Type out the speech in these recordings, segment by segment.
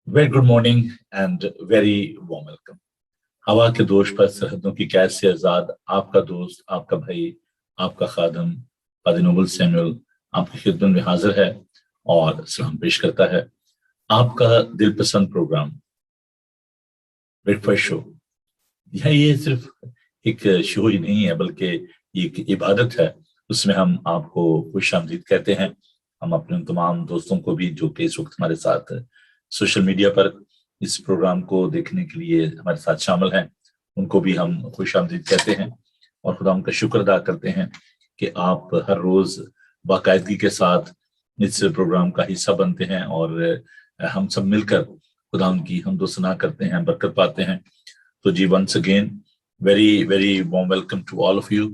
Very good morning and very warm welcome. हवा के दोष पर सरहदों की कैद से आजाद आपका दोस्त, आपका भाई, आपका खादम पादी नोबल सैमुअल आपकी खिदमत में हाजिर है और सलाम पेश करता है। आपका दिल पसंद प्रोग्राम ब्रेकफास्ट शो, ये सिर्फ एक शो ही नहीं है बल्कि एक इबादत है। उसमें हम आपको खुश आमदीद कहते हैं। हम अपने उन तमाम दोस्तों को भी जो कि इस वक्त हमारे साथ सोशल मीडिया पर इस प्रोग्राम को देखने के लिए हमारे साथ शामिल हैं, उनको भी हम खुश आमदीद कहते हैं और खुदा उनका शुक्र अदा करते हैं कि आप हर रोज बाकायदगी के साथ इस प्रोग्राम का हिस्सा बनते हैं और हम सब मिलकर खुदा उनकी हमदो सना करते हैं, बरकत पाते हैं। तो जी once again very very warm welcome to all of you.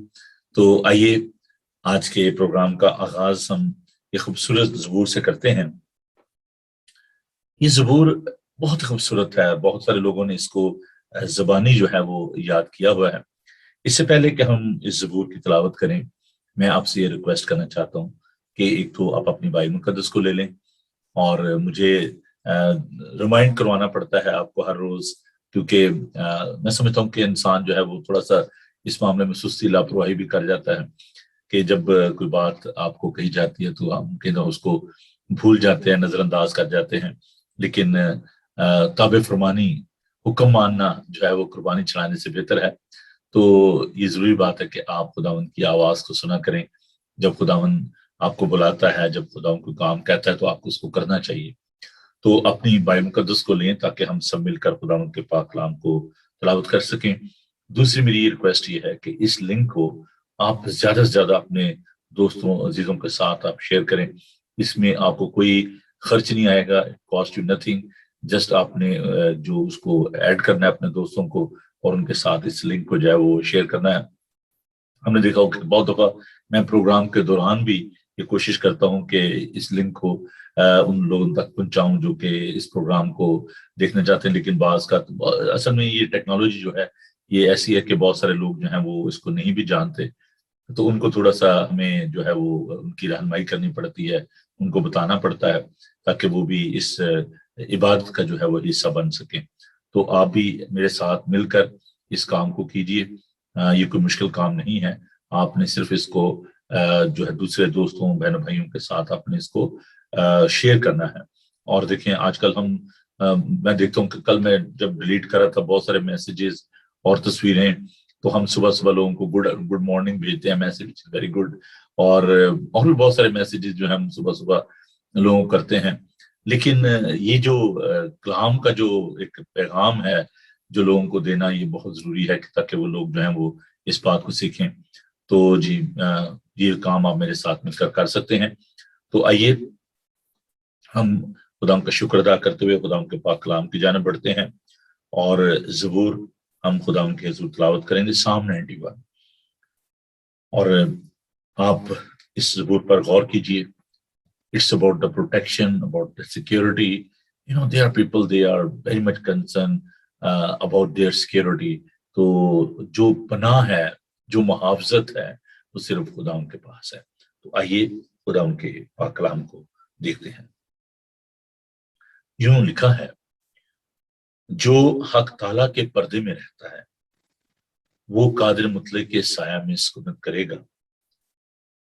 तो आइए आज के प्रोग्राम का आगाज हम एक खूबसूरत ज़बूर से करते हैं। ये ज़बूर बहुत खूबसूरत है, बहुत सारे लोगों ने इसको ज़बानी जो है वो याद किया हुआ है। इससे पहले कि हम इस ज़बूर की तिलावत करें, मैं आपसे ये रिक्वेस्ट करना चाहता हूँ कि एक तो आप अपनी बाइबल मुक़द्दस को ले लें और मुझे रिमाइंड करवाना पड़ता है आपको हर रोज, क्योंकि मैं समझता हूँ कि इंसान जो है वो थोड़ा सा इस मामले में सुस्ती लापरवाही भी कर जाता है कि जब कोई बात आपको कही जाती है तो हम कहना उसको भूल जाते हैं, नजरअंदाज कर जाते हैं। लेकिन ताबे फरमानी, हुक्म मानना जो है वो कुर्बानी चढ़ाने से बेहतर है। तो ये जरूरी बात है कि आप खुदावन की आवाज को सुना करें। जब खुदावन आपको बुलाता है, जब खुदावन को काम कहता है तो आपको उसको करना चाहिए। तो अपनी बाइबल मुकद्दस को लें ताकि हम सब मिलकर खुदावन के पाक कलाम को तलावत कर सकें। दूसरी मेरी रिक्वेस्ट ये है कि इस लिंक को आप ज्यादा से ज्यादा अपने दोस्तों अजीजों के साथ आप शेयर करें। इसमें आपको कोई खर्च नहीं आएगा, कॉस्ट यू नथिंग। जस्ट आपने जो उसको ऐड करना है अपने दोस्तों को और उनके साथ इस लिंक को जो है वो शेयर करना है। हमने देखा कि बहुत दफा मैं प्रोग्राम के दौरान भी ये कोशिश करता हूँ कि इस लिंक को उन लोगों तक पहुंचाऊं जो कि इस प्रोग्राम को देखना चाहते हैं, लेकिन बाज का असल में ये टेक्नोलॉजी जो है ये ऐसी है कि बहुत सारे लोग जो हैं वो इसको नहीं भी जानते। तो उनको थोड़ा सा हमें जो है वो उनकी रहनुमाई करनी पड़ती है, उनको बताना पड़ता है ताकि वो भी इस इबादत का जो है वो हिस्सा बन सके। तो आप भी मेरे साथ मिलकर इस काम को कीजिए। ये कोई मुश्किल काम नहीं है। आपने सिर्फ इसको जो है दूसरे दोस्तों बहनों भाइयों के साथ आपने इसको शेयर करना है। और देखें आजकल हम मैं देखता हूँ कि कल मैं जब डिलीट कर रहा था बहुत सारे मैसेजेस और तस्वीरें, तो हम सुबह सुबह लोगों को गुड गुड मॉर्निंग भेजते हैं, मैसेज वेरी गुड, और भी बहुत सारे मैसेजेस जो हम सुबह सुबह लोगों को करते हैं। लेकिन ये जो कलाम का जो एक पैगाम है जो लोगों को देना, ये बहुत जरूरी है ताकि वो लोग जो हैं वो इस बात को सीखें। तो जी ये काम आप मेरे साथ मिलकर कर सकते हैं। तो आइए हम खुदाम का शुक्र अदा करते हुए खुदाम के पाक कलाम की जानिब बढ़ते हैं और ज़बूर हम खुदाम के हुज़ूर तिलावत करेंगे, साम 91। और आप इस ज़बूर पर गौर कीजिए। It's about the protection, about the security. You know there are people, they are very much concern about their security. तो जो पनाह है, जो मुहाफ़ज़त है, वो सिर्फ खुदा उनके पास है। तो आइए खुदा उनके पाक कलाम को देखते हैं। यूं लिखा है, जो हक ताला के पर्दे में रहता है वो कादिर मुतले के साया में सुकूनत करेगा।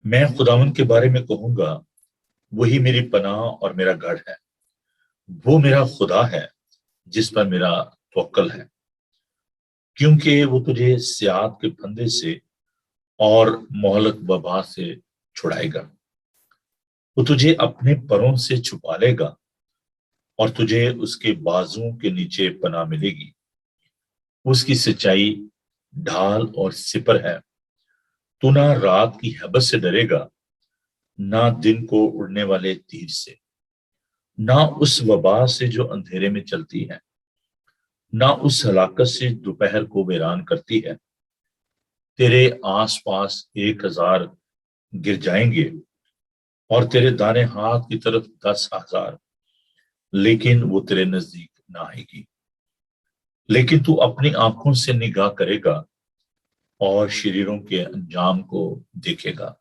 मैं खुदावन के बारे में कहूंगा, वही मेरी पनाह और मेरा गढ़ है। वो मेरा खुदा है जिस पर मेरा तवक्कल है, क्योंकि वो तुझे सियात के फंदे से और मोहलक वबा से छुड़ाएगा। वो तुझे अपने परों से छुपा लेगा और तुझे उसके बाजुओं के नीचे पनाह मिलेगी। उसकी सच्चाई ढाल और सिपर है। तू ना रात की हैबत से डरेगा, ना दिन को उड़ने वाले तीर से, ना उस वबा से जो अंधेरे में चलती है, ना उस हलाकत से दोपहर को वीरान करती है। तेरे आसपास 1,000 गिर जाएंगे और तेरे दाने हाथ की तरफ 10,000, लेकिन वो तेरे नजदीक ना आएगी। लेकिन तू अपनी आंखों से निगाह करेगा और शरीरों के अंजाम को देखेगा।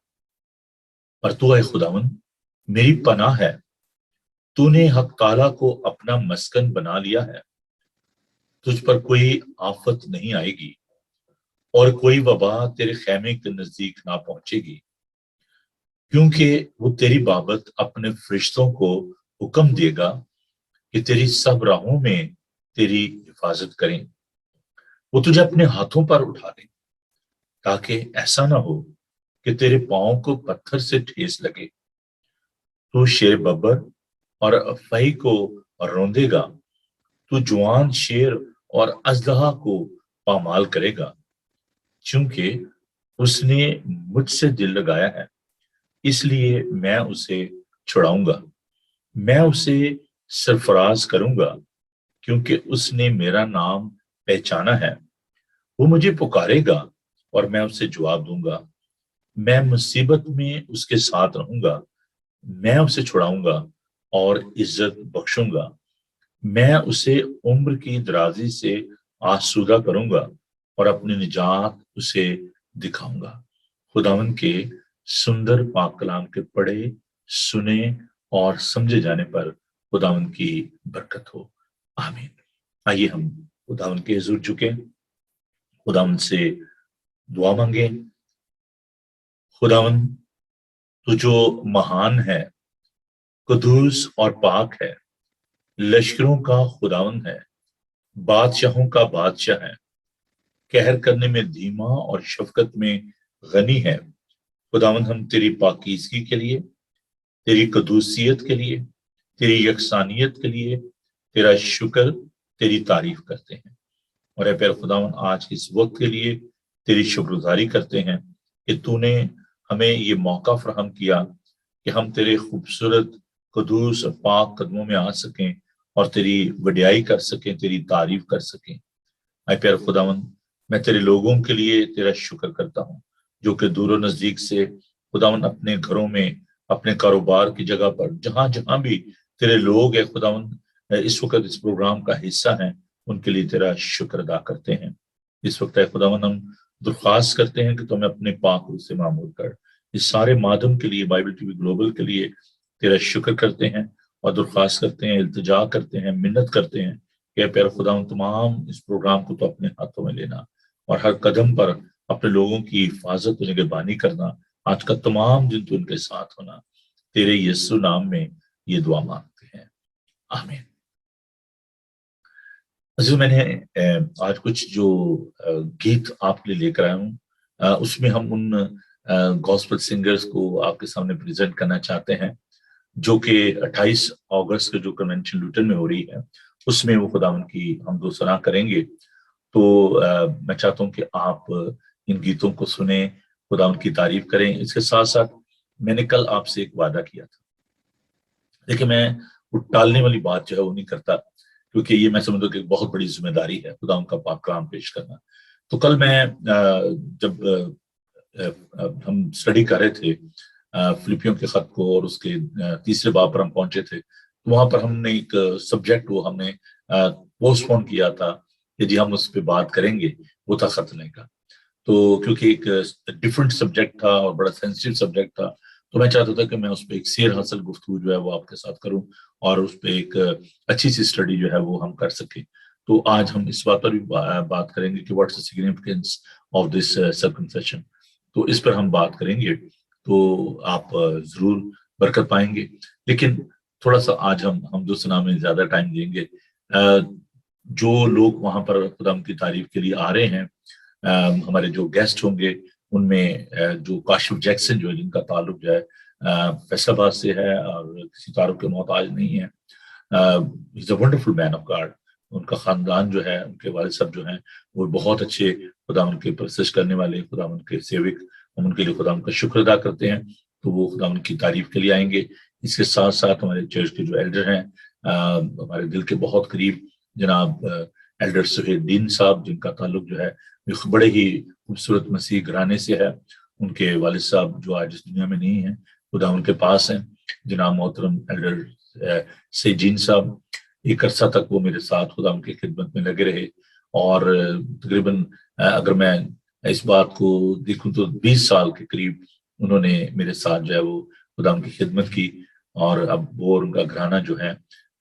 पर तू है खुदावन मेरी पनाह है, तूने हक ताला को अपना मस्कन बना लिया है, तुझ पर कोई आफत नहीं आएगी और कोई वबा तेरे खैमे के नजदीक ना पहुंचेगी, क्योंकि वो तेरी बाबत अपने फरिश्तों को हुक्म देगा कि तेरी सब राहों में तेरी हिफाजत करें। वो तुझे अपने हाथों पर उठा ले, ताकि ऐसा ना हो कि तेरे पांव को पत्थर से ठेस लगे। तू शेर बब्बर और फही को रौंदेगा, तू जुआन शेर और अजदहा को पामाल करेगा, क्योंकि उसने मुझसे दिल लगाया है, इसलिए मैं उसे छुड़ाऊंगा। मैं उसे सरफराज करूंगा, क्योंकि उसने मेरा नाम पहचाना है। वो मुझे पुकारेगा और मैं उसे जवाब दूंगा। मैं मुसीबत में उसके साथ रहूंगा, मैं उसे छुड़ाऊंगा और इज्जत बख्शूंगा। मैं उसे उम्र की दराजी से आसूदा करूंगा और अपनी निजात उसे दिखाऊंगा। खुदावन के सुंदर पाक कलाम के पढ़े, सुने और समझे जाने पर खुदावन की बरकत हो। आमीन। आइए हम खुदावन के हुजूर झुके, खुदावन से दुआ मांगे। खुदावन, तू जो महान है, कुदूस और पाक है, लश्करों का खुदावन है, बादशाहों का बादशाह है, कहर करने में धीमा और शफकत में गनी है। खुदावन, हम तेरी पाकीज़गी के लिए, तेरी कदूसियत के लिए, तेरी यकसानियत के लिए तेरा शुक्र, तेरी तारीफ करते हैं। और ए प्यारे खुदावन, आज के इस वक्त के लिए तेरी शुक्रगुजारी करते हैं कि तूने हमें ये मौका फराहम किया कि हम तेरे खूबसूरत कदूस और पाक कदमों में आ सकें और तेरी वडियाई कर सकें, तेरी तारीफ कर सकें। ऐ प्यारे खुदावन, मैं तेरे लोगों के लिए तेरा शुक्र करता हूँ, जो कि दूर नजदीक से खुदावन अपने घरों में, अपने कारोबार की जगह पर, जहां जहां भी तेरे लोग है खुदावन, इस वक्त इस प्रोग्राम का हिस्सा हैं, उनके लिए तेरा शुक्र अदा करते हैं। इस वक्त है खुदावन, हम दरख्वास्त करते हैं कि तुम्हें अपने पाक रूह से मामूर कर। इस सारे माध्यम के लिए, बाइबल टीवी ग्लोबल के लिए तेरा शुक्र करते हैं और दरख्वास्त करते हैं, इल्तिजा करते हैं, मिन्नत करते हैं कि प्यारे खुदावन, तमाम इस प्रोग्राम को तो अपने हाथों में लेना और हर कदम पर अपने लोगों की हिफाजत और निगहबानी करना। आज का तमाम दिन तो उनके साथ होना, तेरे यीशु नाम में ये दुआ मांगते हैं, आमीन। अजीज, मैंने आज कुछ जो गीत आपके लिए लेकर आया हूँ, उसमें हम उन गॉस्पेल सिंगर्स को आपके सामने प्रेजेंट करना चाहते हैं जो कि 28 अगस्त को जो कन्वेंशन लुटन में हो रही है, उसमें वो खुदावन की हम दो सना करेंगे। तो मैं चाहता हूँ कि आप इन गीतों को सुने, खुदावन की तारीफ करें। इसके साथ साथ मैंने कल आपसे एक वादा किया था। देखिए, मैं वो टालने वाली बात जो है वो नहीं करता, क्योंकि ये मैं समझता हूँ कि बहुत बड़ी जिम्मेदारी है खुदावन का पाक कलाम पेश करना। तो कल मैं जब हम स्टडी कर रहे थे फिलिपियों के खत को और उसके तीसरे बाब पर हम पहुंचे थे, तो वहां पर हमने एक सब्जेक्ट वो हमने पोस्टपोन किया था कि जी हम उस पर बात करेंगे, वो था खतने का। तो क्योंकि एक डिफरेंट सब्जेक्ट था और बड़ा सेंसिटिव सब्जेक्ट था, तो मैं चाहता था कि मैं उस पर एक शेर हासिल गुफ्तगू जो है वो आपके साथ करूं और उस पर एक अच्छी सी स्टडी जो है वो हम कर सकें। तो आज हम इस बात पर भी बात करेंगे कि what's the significance of this circumcision. तो इस पर हम बात करेंगे, तो आप जरूर बरकत पाएंगे। लेकिन थोड़ा सा आज हम जो सना में ज्यादा टाइम देंगे। जो लोग वहां पर खुदा की तारीफ के लिए आ रहे हैं, हमारे जो गेस्ट होंगे उनमें जो काशिफ जैक्सन जो है, जिनका ताल्लुक जो है फैसलाबाद से है और किसी तारुफ के मोहताज नहीं है। Is a wonderful man of God. उनका खानदान जो है, उनके वालिद साहब जो हैं, वो बहुत अच्छे खुदा उनके परसिश करने वाले, खुदा उनके सेवक, हम उनके लिए खुदा उनका शुक्र अदा करते हैं। तो वो खुदा उनकी तारीफ के लिए आएंगे। इसके साथ साथ हमारे चर्च के जो एल्डर हैं, हमारे दिल के बहुत करीब जनाब एल्डर सुहेद्दीन साहब, जिनका ताल्लुक जो है बड़े ही खूबसूरत मसीह घराने से है। उनके वालिद साहब जो आज इस दुनिया में नहीं है, खुदा उनके पास हैं, जनाब मोहतरम एल्डर सेजीन साहब। एक अरसा तक वो मेरे साथ खुदा उनकी खिदमत में लगे रहे और तकरीबन अगर मैं इस बात को देखूं तो 20 साल के करीब उन्होंने मेरे साथ जो है वो खुदा उनकी खिदमत की। اور اب وہ اور ان کا گھرانہ جو ہے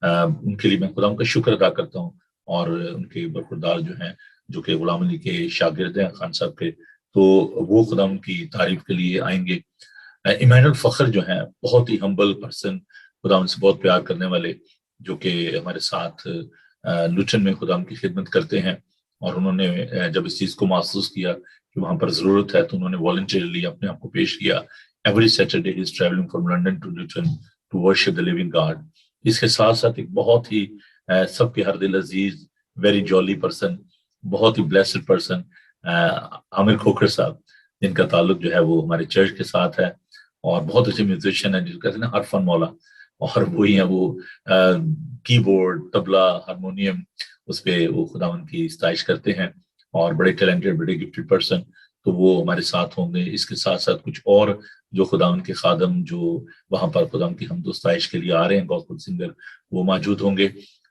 ان کے لیے میں خدا ان کا شکر ادا کرتا ہوں، اور ان کے برخوردار جو ہیں جو کہ غلام علی کے شاگرد ہیں خان صاحب کے، تو وہ خدا ان کی تعریف کے لیے آئیں گے۔ ایمان الفخر جو ہیں بہت ہی ہمبل پرسن، خدا ان سے بہت پیار کرنے والے، جو کہ ہمارے ساتھ لوٹن میں خدا ان کی خدمت کرتے ہیں، اور انہوں نے جب اس چیز کو محسوس کیا کہ وہاں پر ضرورت ہے تو انہوں نے والنٹیرلی اپنے آپ کو پیش کیا۔ Every Saturday he is travelling from London to Luton to worship the living God. اس کے ساتھ ساتھ ایک بہت ہی سب کے ہر دل عزیز ویری جولی پرسن، بہت ہی بلیسڈ پرسن، عامر کھوکھر صاحب، جن کا تعلق جو ہے وہ ہمارے چرچ کے ساتھ ہے، اور بہت اچھے میوزیشین ہیں جس کو کہتے ہیں نا ہر فن مولا، اور وہی ہیں وہ کی بورڈ، طبلہ، ہارمونیم، اس پہ وہ خداوند کی ستائش کرتے ہیں، اور بڑے ٹیلنٹڈ، بڑے گفٹڈ پرسن، تو وہ ہمارے ساتھ ہوں گے۔ اس کے ساتھ ساتھ کچھ اور جو خداوند کے خادم جو وہاں پر خداوند کی حمد و ستائش کے لیے آ رہے ہیں، گوسپل سنگر، وہ موجود ہوں گے۔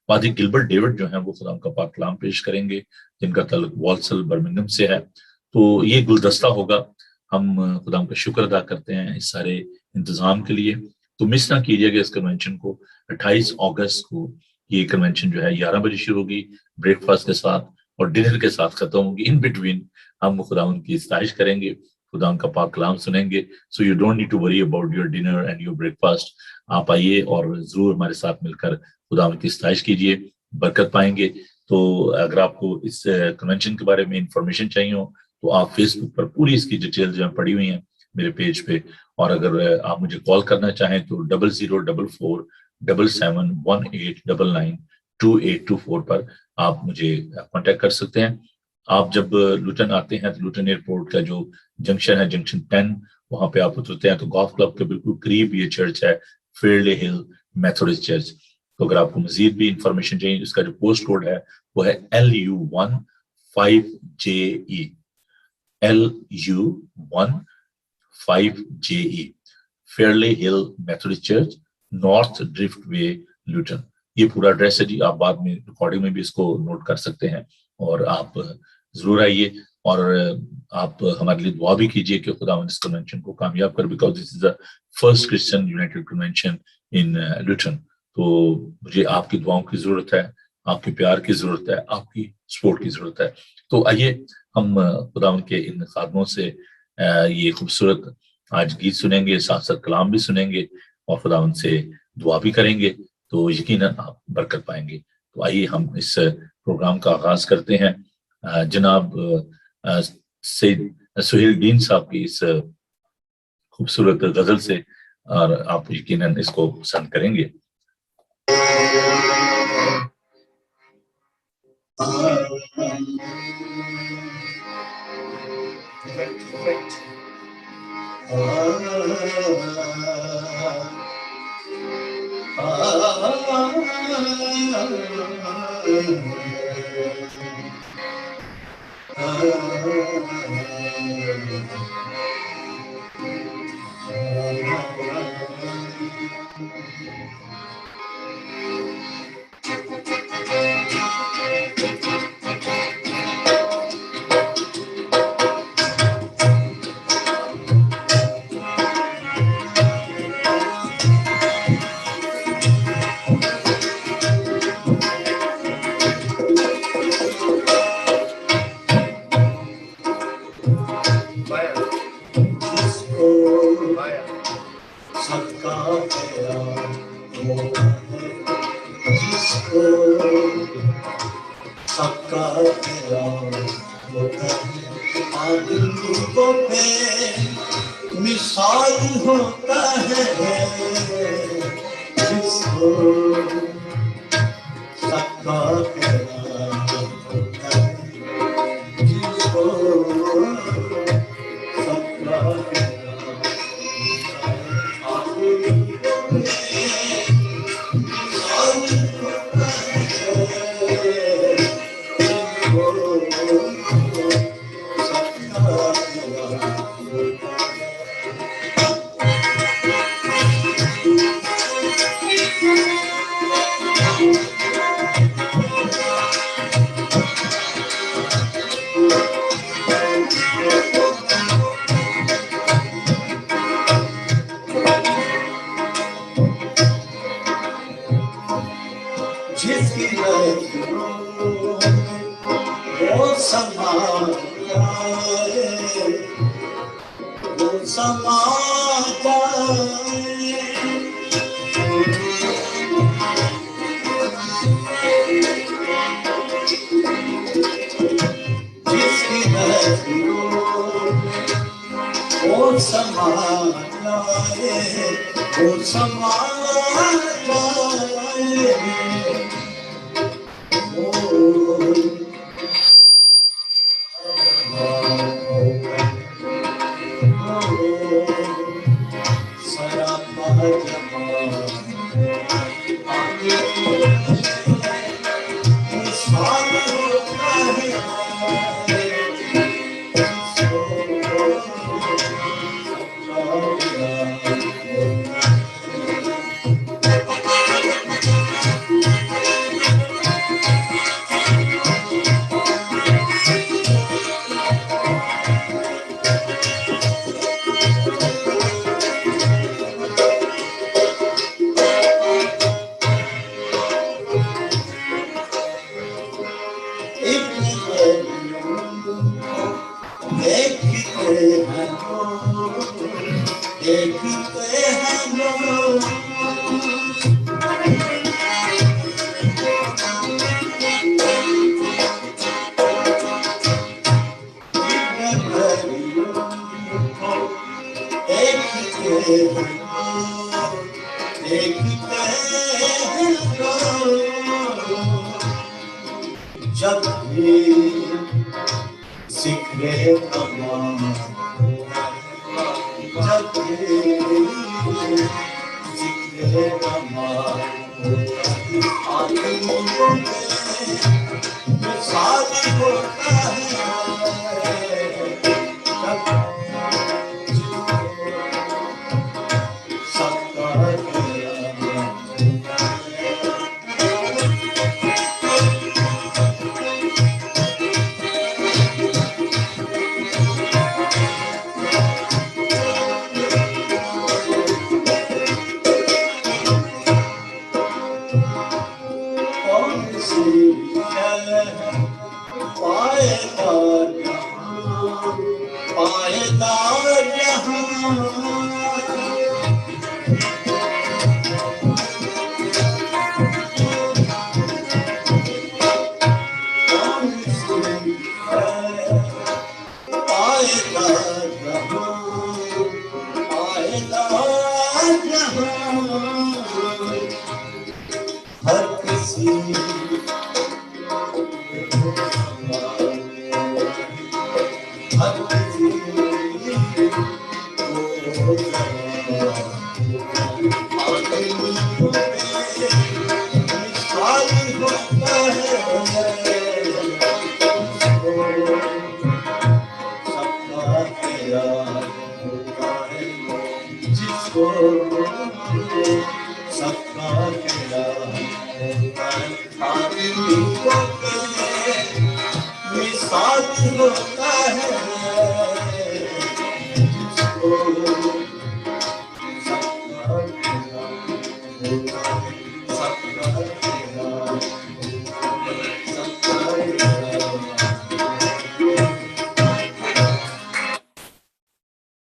پادری گلبرٹ ڈیوڈ جو ہیں وہ خداوند کا پاک کلام پیش کریں گے، جن کا تعلق والسل برمنگھم سے ہے۔ تو یہ گلدستہ ہوگا۔ ہم خداوند کا شکر ادا کرتے ہیں اس سارے انتظام کے لیے۔ تو مس نہ کیجیے گا اس کنونشن کو۔ 28 اگست کو یہ کنونشن جو ہے 11 بجے شروع ہوگی بریک فاسٹ کے ساتھ، اور ڈنر کے ساتھ ختم ہوگی۔ ان بٹوین ہم خداوند کی ستائش کریں گے، خداوند کا پاک کلام سنیں گے۔ So you don't need to worry about your dinner and your breakfast. آپ آئیے اور ضرور ہمارے ساتھ مل کر خداوند کی ستائش کیجیے، برکت پائیں گے۔ تو اگر آپ کو اس کنونشن کے بارے میں انفارمیشن چاہیے ہو تو آپ فیس بک پر پوری اس کی ڈیٹیل جو ہے پڑی ہوئی ہیں میرے پیج پہ، اور اگر آپ مجھے کال کرنا چاہیں تو 00447718992824 پر آپ مجھے کانٹیکٹ کر سکتے ہیں۔ آپ جب لوٹن آتے ہیں تو لوٹن ایئرپورٹ کا جو جنکشن ہے، جنکشن 10، وہاں پہ آپ اترتے ہیں تو گولف کلب کے بالکل قریب یہ چرچ ہے، فیئرلی ہل میتھوڈسٹ چرچ۔ تو اگر آپ کو مزید بھی انفارمیشن چاہیے، اس کا جو پوسٹ کوڈ ہے وہ ہے LU15JE، LU15JE، فیئرلی ہل میتھوڈسٹ چرچ، نارتھ ڈرفٹ وے، لوٹن۔ یہ پورا ایڈریس ہے جی، آپ بعد میں ریکارڈنگ میں بھی اس کو نوٹ کر سکتے ہیں، اور آپ ضرور آئیے، اور آپ ہمارے لیے دعا بھی کیجیے کہ خدا اس کنونشن کو کامیاب کر، because this is the first Christian united convention in Luton. تو مجھے آپ کی دعاؤں کی ضرورت ہے، آپ کے پیار کی ضرورت ہے، آپ کی سپورٹ کی ضرورت ہے۔ تو آئیے ہم خدا کے ان خادموں سے یہ خوبصورت آج گیت سنیں گے، ساتھ ساتھ کلام بھی سنیں گے، اور خدا ان سے دعا بھی کریں گے، تو یقیناً آپ برکت پائیں گے۔ تو آئیے ہم اس پروگرام کا آغاز کرتے ہیں جناب سید سہیل دین صاحب کی اس خوبصورت غزل سے، اور آپ یقیناً اس کو پسند کریں گے۔ مثال ہوتا ہے جس کو سب کا پیار ہوتا ہے، جس کو سب کا پیار वो समा जाए, वो समा जाए। जिसकी नजरों वो समा जाए, वो समा जाए। जब भी जिक्रे तमाम, जब भी जिक्रे तमाम, आदमी में शादी होता है।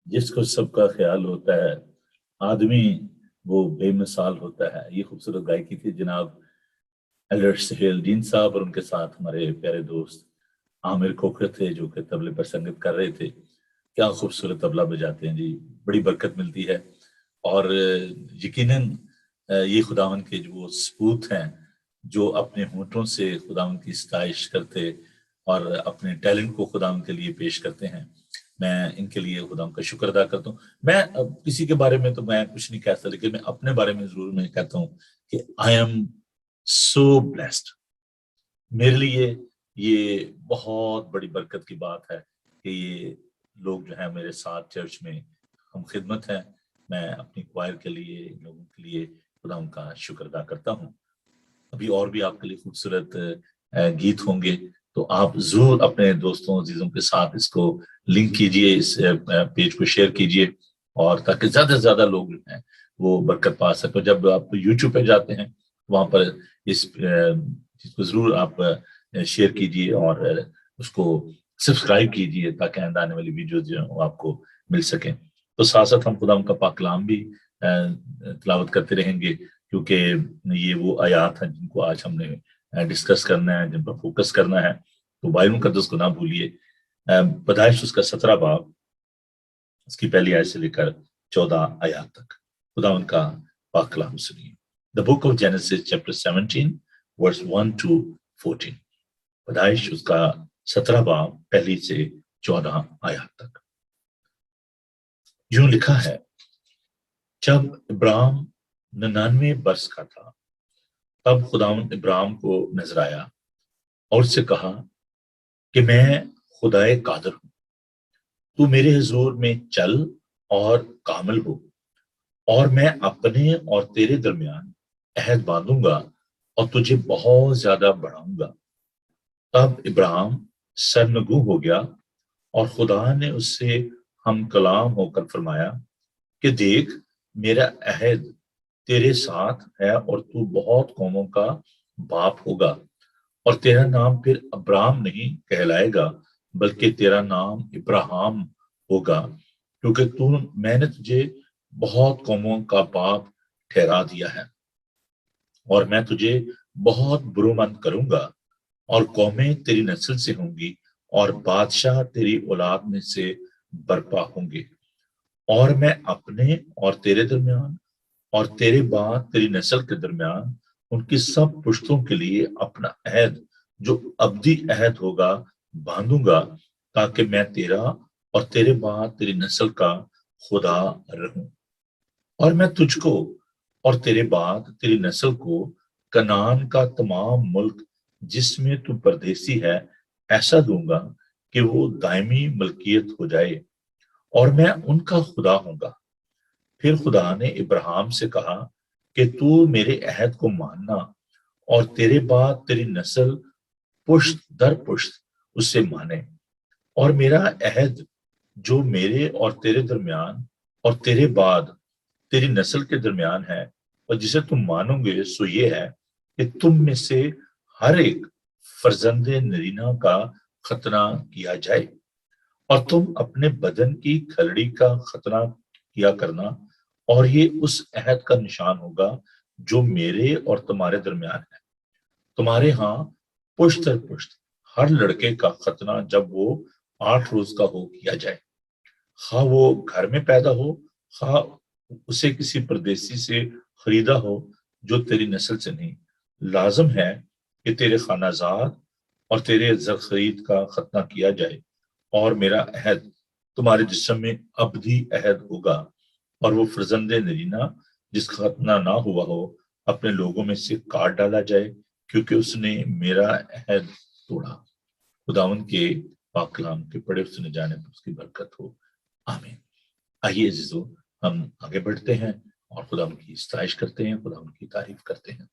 जिसको सबका ख्याल होता है, आदमी वो बेमिसाल होता है। ये खूबसूरत गायकी थी जनाब एल्डर सुहेल साहब, और उनके साथ हमारे प्यारे दोस्त आमिर खोखर थे जो कि तबले पर संगत कर रहे थे। क्या खूबसूरत तबला बजाते हैं जी, बड़ी बरकत मिलती है। और यकीनन ये खुदावन के जो वो सपूत हैं जो अपने होंठों से खुदावन की सताइश करते और अपने टैलेंट को खुदावन के लिए पेश करते हैं, मैं इनके लिए खुदावन का शुक्र अदा करता हूँ। मैं किसी के बारे में तो मैं कुछ नहीं कह सकता, लेकिन मैं अपने बारे में जरूर मैं कहता हूँ कि आई एम सो ब्लेस्ड। मेरे लिए ये बहुत बड़ी बरकत की बात है कि ये लोग जो है मेरे साथ चर्च में हम खिदमत हैं। मैं अपनी क्वायर के लिए, लोगों के लिए खुदा उनका शुक्र अदा करता हूँ। अभी और भी आपके लिए खूबसूरत गीत होंगे, तो आप जरूर अपने दोस्तों अजीजों के साथ इसको लिंक कीजिए, इस पेज को शेयर कीजिए, और ताकि ज्यादा से ज्यादा लोग जो हैं वो बरकत पा सके। जब आप यूट्यूब पे जाते हैं वहां पर इस चीज को जरूर आप शेयर कीजिए और उसको सब्सक्राइब कीजिए ताकि आने आने वाली वीडियो जो है वो आपको मिल सके। तो साथ साथ हम खुदा का पाक कलाम भी तिलावत करते रहेंगे, क्योंकि ये वो आयात हैं जिनको आज हमने डिस्कस करना है, जिन पर फोकस करना है। तो बाइबल मुकद्दस को ना भूलिए। पैदाइश उसका 17 बाब, उसकी पहली आयत से लेकर 14 आयत तक खुदा उनका पाक कलाम सुनिए। The book of Genesis chapter 17 verse 1 to 14। पैदाइश उसका 17 बाब पहली से 14 आयत तक यूं लिखा है, जब इब्राहिम 99 वर्ष का था तब खुदावंद इब्राहिम को नजर आया और उससे कहा कि मैं खुदाए कादिर हूं, तू मेरे हुजूर में चल और कामिल हो, और मैं अपने और तेरे दरमियान अहद बांधूंगा और तुझे बहुत ज्यादा बढ़ाऊंगा। तब इब्राहिम सरनगू हो गया और खुदा ने उससे हम कलाम होकर फरमाया कि देख, मेरा अहद तेरे साथ है और तू बहुत कौमों का बाप होगा, और तेरा नाम फिर अब्राम नहीं कहलाएगा बल्कि तेरा नाम इब्राहिम होगा, क्योंकि मैंने तुझे बहुत कौमों का बाप ठहरा दिया है, और मैं तुझे बहुत बुरुमंद करूंगा, और कौमें तेरी नस्ल से होंगी और बादशाह तेरी औलाद में से बर्पा होंगे। और मैं अपने और तेरे दरमियान और तेरे बाद तेरी नस्ल के दरमियान उनकी सब पुश्तों के लिए अपना अहद जो अब्दी अहद होगा बांधूंगा, ताकि मैं तेरा और तेरे बाद तेरी नस्ल का खुदा रहूं। और मैं तुझको और तेरे बाद तेरी नस्ल को कनान का तमाम मुल्क जिसमें तू परदेसी है ऐसा दूंगा कि वो दायमी मलकियत हो जाए, और मैं उनका खुदा होऊंगा। फिर खुदा ने इब्राहिम से कहा कि तू मेरे अहद को मानना और तेरे बाद तेरी नस्ल पुश्त दर पुश्त उससे माने, और मेरा अहद जो मेरे और तेरे दरमियान और तेरे बाद तेरी नस्ल के दरमियान है और जिसे तुम मानोगे सो ये है कि तुम में से हर एक फर्जंदे नरीना का खतना किया जाए, और तुम अपने बदन की खलड़ी का खतना किया करना, और ये उस अहद का निशान होगा जो मेरे और तुम्हारे दरमियान है। तुम्हारे यहाँ पुश्त दर पुश्त हर लड़के का खतना जब वो 8 रोज का हो किया जाए, खा वो घर में पैदा हो, खा उसे किसी परदेसी से खरीदा हो जो तेरी नस्ल से नहीं। लाजम है कि तेरे खानाजाद और तेरे जर खरीद का खतना किया जाए, और मेरा अहद तुम्हारे जिस्म में अबदी अहद होगा, और वो फर्जंदे नरीना जिसका खतना ना हुआ हो अपने लोगों में से काट डाला जाए, क्योंकि उसने मेरा अहद तोड़ा। खुदावन के पाक कलाम के पढ़े सुने जाने पर उसकी बरकत हो, आमीन। आइए अजीजों, हम आगे बढ़ते हैं और खुदा उनकी इस्ताइश करते हैं, खुदा उनकी तारीफ करते हैं।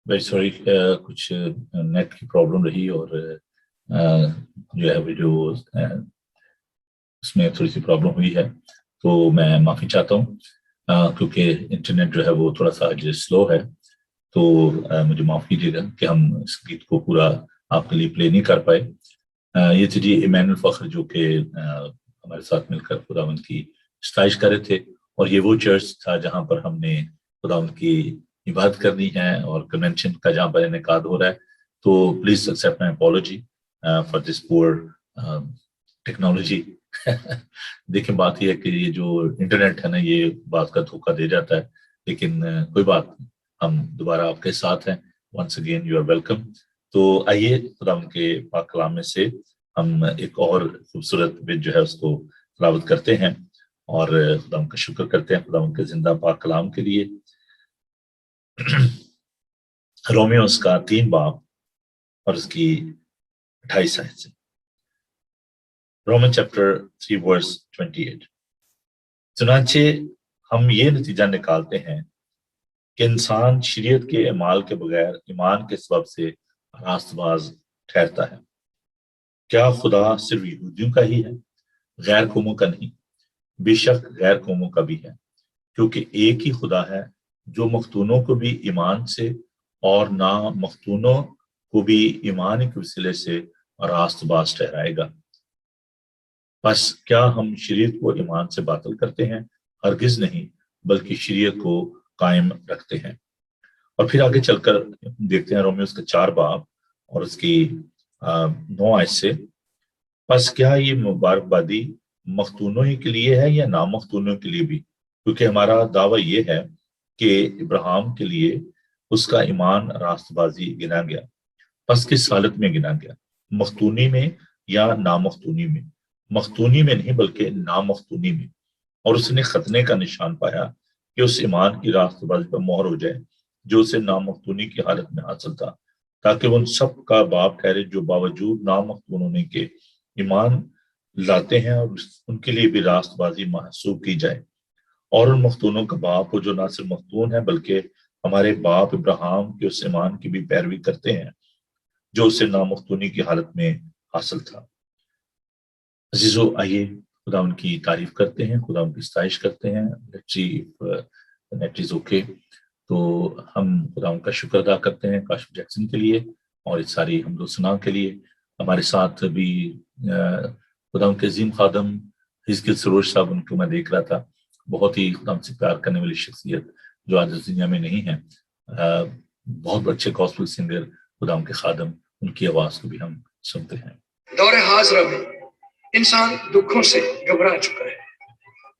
वेरी सॉरी, कुछ नेट की प्रॉब्लम रही और जो है वीडियो उसमें थोड़ी सी प्रॉब्लम हुई है, तो मैं माफ़ी चाहता हूँ क्योंकि इंटरनेट जो है वो थोड़ा सा आज स्लो है। तो मुझे माफ़ कीजिएगा कि हम इस गीत को पूरा आपके लिए प्ले नहीं कर पाए। ये थे जी इमैनुअल फ़ख्र जो कि हमारे साथ मिलकर खुदावंद की सताइश कर रहे थे, और ये वो चर्च था जहाँ पर हमने खुदावंद की इबादत करनी है और कन्वेंशन का जहाँ पर इनेकाद हो रहा है। तो please accept my apology for this poor technology. देखिए बात यह है कि ये जो इंटरनेट है ना, ये बात का धोखा दे जाता है, लेकिन कोई बात नहीं, हम दोबारा आपके साथ हैं। Once again you are welcome. तो आइए खुदा के पाक कलाम में से हम एक और खूबसूरत बिट जो है उसको तलावत करते हैं और खुदा का शुक्र करते हैं खुदा के जिंदा पाक कलाम के लिए। रोमियो उसका 3 बाब और उसकी 28 आयत से। Roman chapter 3 verse 28। चुनांचे हम ये नतीजा निकालते हैं कि इंसान शरीयत के अमाल के बगैर ईमान के सबब से रास्तबाज ठहरता है। क्या खुदा सिर्फ यहूदियों का ही है, गैर कौमों का नहीं? बेशक गैर कौमों का भी है, क्योंकि एक ही खुदा है जो मख्तूनों को भी ईमान से और ना मख्तूनों को भी ईमान के वसीले से रास्तबाज ठहराएगा। बस क्या हम शरीयत को ईमान से बातिल करते हैं? हरगिज नहीं, बल्कि शरीयत को कायम रखते हैं। और फिर आगे चलकर देखते हैं रोमियो उसका 4 बाब और उसकी 9 आयत से। बस क्या ये मुबारकबादी मख्तूनों ही के लिए है या नामख्तूनों के लिए भी? क्योंकि हमारा दावा ये है कि इब्राहिम के लिए उसका ईमान रास्तबाजी गिना गया। बस किस हालत में गिना गया? मख्तूनी में या नामख्तूनी में? मख्तूनी में नहीं बल्कि नामख्तूनी में। और उसने खतने का निशान पाया कि उस ईमान की रास्तबाजी पर मोहर हो जाए जो उसे नामख्तूनी की हालत में हासिल था, ताकि उन सब का बाप ठहरे जो बावजूद नामख्तून होने के ईमान लाते हैं और उनके लिए भी रास्तबाजी महसूब की जाए। और उन मख्तूनों का बाप हो जो ना सिर्फ मख्तून है बल्कि हमारे बाप इब्राहिम के उस ईमान की भी पैरवी करते हैं जो उसे नामख्तूनी की हालत में हासिल था। अजीजो, आइए खुदा उनकी तारीफ करते हैं, खुदा उनकी सताइश करते हैं। Net is okay. तो हम खुदा उनका शुक्र अदा करते हैं काशिफ जैक्सन के लिए और इस सारी हमदो सना के लिए। हमारे साथ भी खुदा उनके अजीम खादम हिजकिल सरोज साहब, उनको मैं देख रहा था, बहुत ही खुदा से प्यार करने वाली शख्सियत जो आज इस दुनिया में नहीं है। बहुत अच्छे गॉस्पेल सिंगर खुदा उनके खादम, उनकी आवाज को भी हम सुनते हैं। दौरे हाजरा में انسان دکھوں سے گھبرا چکا ہے،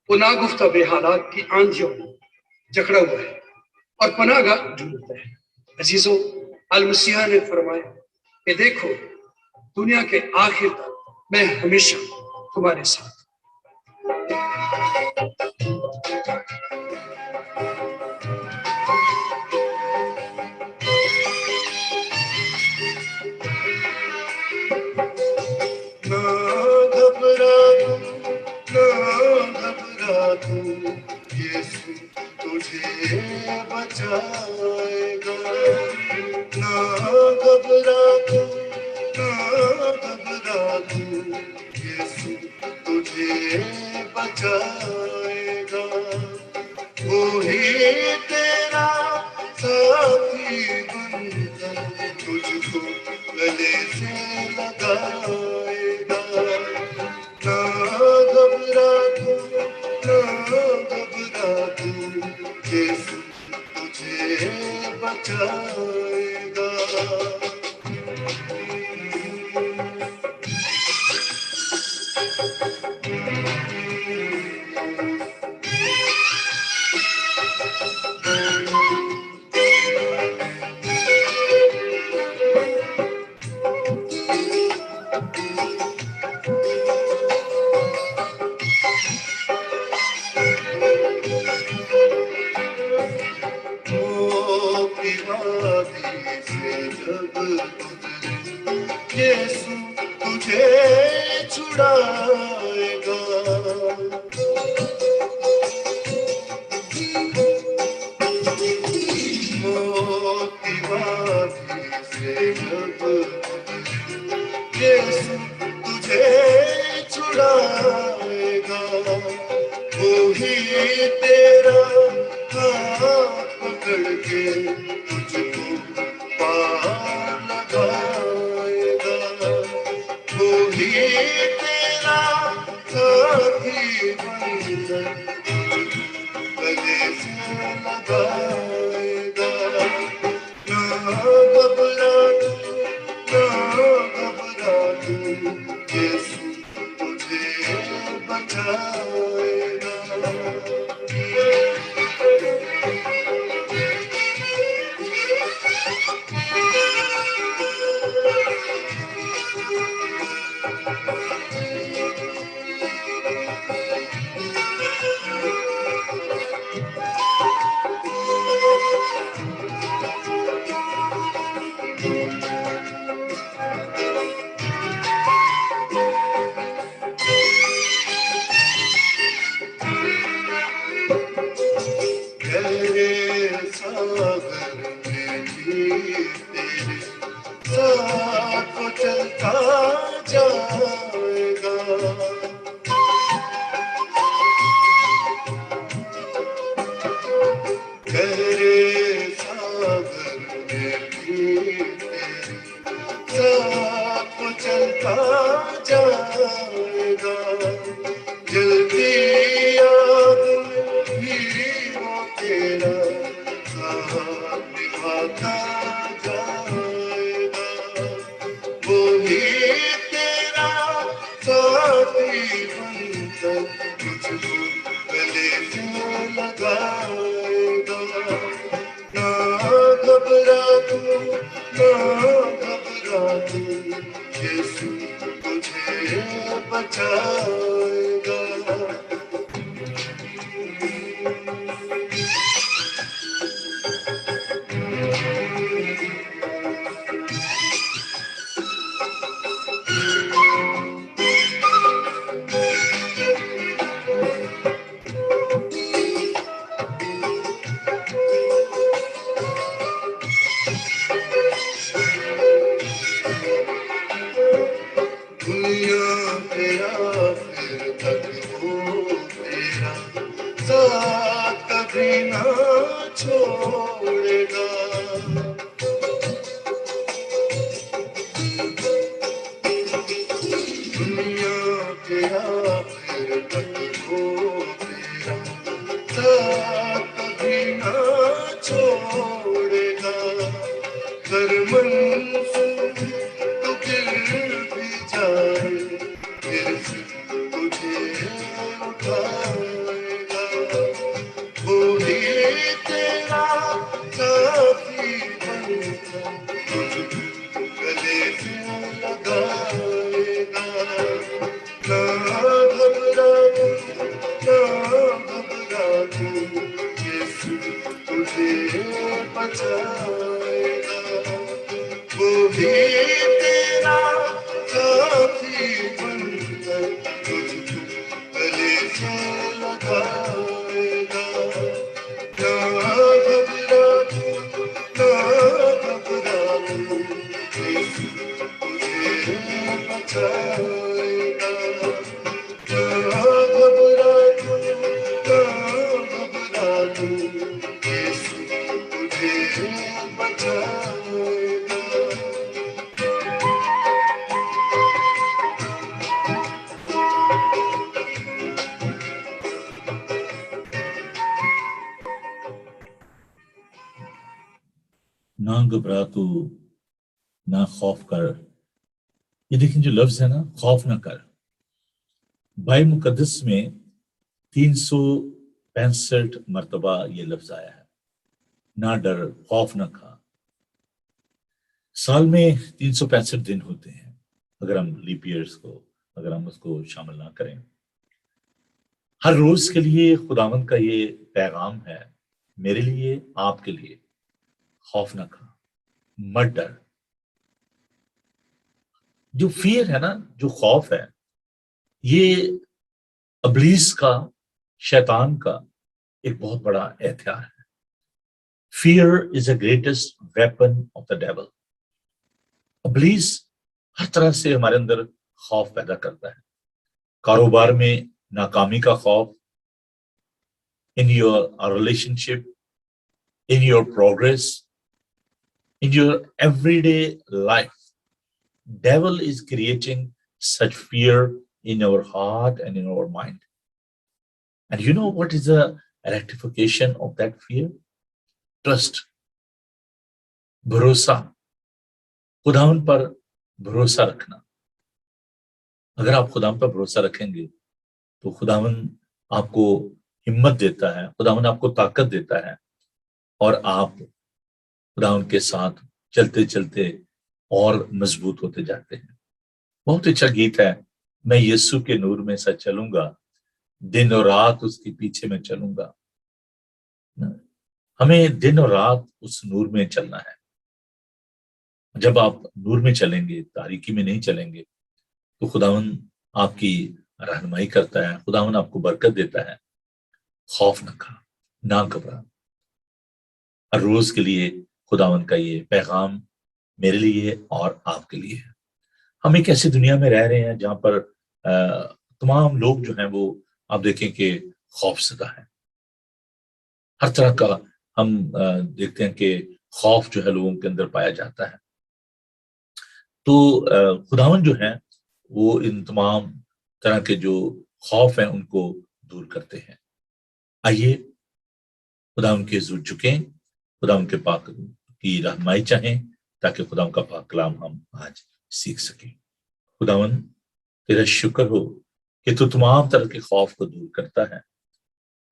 وہ ناگفتہ بے حالات کی آندھیوں میں جکڑا ہوا ہے اور پناہ گاہ ڈھونڈتا ہے۔ عزیزوں، المسیح نے فرمایا کہ دیکھو، دنیا کے آخر تک میں ہمیشہ تمہارے ساتھ۔ نہ گھبرا تو، نہ گھبرا تو، یسوع تجھے بچائے گا۔ نہ گھبرا تو، نہ گھبرا تو، یسوع تجھے بچائے گا۔ وہی تیرا ساتھی بن کر تجھ کو گلے سے لگائے گا۔ نہ گھبرا تو، نہ گھبرا تو، یسوع تجھے بچائے گا۔ یسوع تجھے چھڑائے گا۔ موت کی وادی سے جب یسوع تجھے چھڑائے گا، وہی تیرا ہاتھ پکڑ کے تجھ کو پار لگائے گا، وہی تیرا ساتھی بن کر گلے سے لگائے گا۔ نہ گھبرا تو، نہ گھبرا تو، یسوع تجھے بچائے گا۔ گہرے ساگر میں بھی تیرے ساتھ وہ چلتا جائے گا۔ گہرے ساگر میں بھی تیرے ساتھ وہ چلتا جائے گا، جلدی یاد میں بھی وہ تیرا ساتھ نبھاتا جائے گا، وہی تیرا ساتھی بن کر تجھ کو گلے سے لگائے گا۔ نہ گھبرا تو، نہ گھبرا تو، یسوع تجھے بچائے گا۔ دنیا کے آخر تک وہ تیرا ساتھ کبھی نہ چھوڑے گا۔ دنیا کے آخر تک وہ تیرا ساتھ کبھی نہ چھوڑے گا۔ کر منسوخ تو گر بھی جائے، پھر तुझे उठाएगा, वही तेरा साथी बनकर तुझको गले से लगाएगा। ना घबरा तू, यीशु तुझे बचाएगा, वो भी तेरा साथी बनकर तुझको गले से लगाएगा। ना घबरा तू, यीशु तुझे बचाएगा। ना घबरा तू, यीशु तुझे बचाएगा। ना घबरा तू, ना खौफ कर। ये देखिए जो लफ्ज है ना, खौफ ना कर, बाइबल मुकद्दस में 365 मरतबा ये लफ्ज आया है। ना डर, खौफ ना खा। साल में 365 दिन होते हैं, अगर हम लीप ईयर्स को, अगर हम उसको शामिल ना करें। हर रोज के लिए खुदावंद का ये पैगाम है, मेरे लिए, आपके लिए, खौफ ना खा, मत डर। जो फियर है ना, जो खौफ है, ये इब्लीस का, शैतान का एक बहुत बड़ा हथियार है। Fear is the greatest weapon of the devil. इब्लीस हर तरह से हमारे अंदर खौफ पैदा करता है। कारोबार में नाकामी का खौफ, in your relationship, in your progress, in your everyday life, devil is creating such fear in our heart and in our mind. And you know what is the rectification of that fear? Trust, भरोसा, खुदावन पर भरोसा रखना। अगर आप खुदावन पर भरोसा रखेंगे तो खुदावन आपको हिम्मत देता है, खुदावन आपको ताकत देता है, और आप खुदावन के साथ चलते चलते और मजबूत होते जाते हैं। बहुत अच्छा गीत है, मैं यीशु के नूर में सा चलूंगा, दिन और रात उसके पीछे मैं चलूंगा। हमें दिन और रात उस नूर में चलना है। जब आप नूर में चलेंगे, तारीकी में नहीं चलेंगे, तो खुदावन आपकी रहनुमाई करता है, खुदावन आपको बरकत देता है। खौफ न खा, ना घबरा। हर रोज के लिए खुदावन का ये पैगाम मेरे लिए और आपके लिए है। हम एक ऐसी दुनिया में रह रहे हैं जहां पर तमाम लोग जो हैं वो, आप देखें कि खौफजदा है। हर तरह का हम देखते हैं कि खौफ जो है लोगों के अंदर पाया जाता है। तो खुदावन जो है वो इन तमाम तरह के जो खौफ हैं उनको दूर करते हैं। आइए खुदावन के हुजूर झुकें, खुदावन के पाक की रहनुमाई चाहें, ताकि खुदावन का पाक कलाम हम आज सीख सकें। खुदावन तेरा शुक्र हो कि तू तमाम तरह के खौफ को दूर करता है।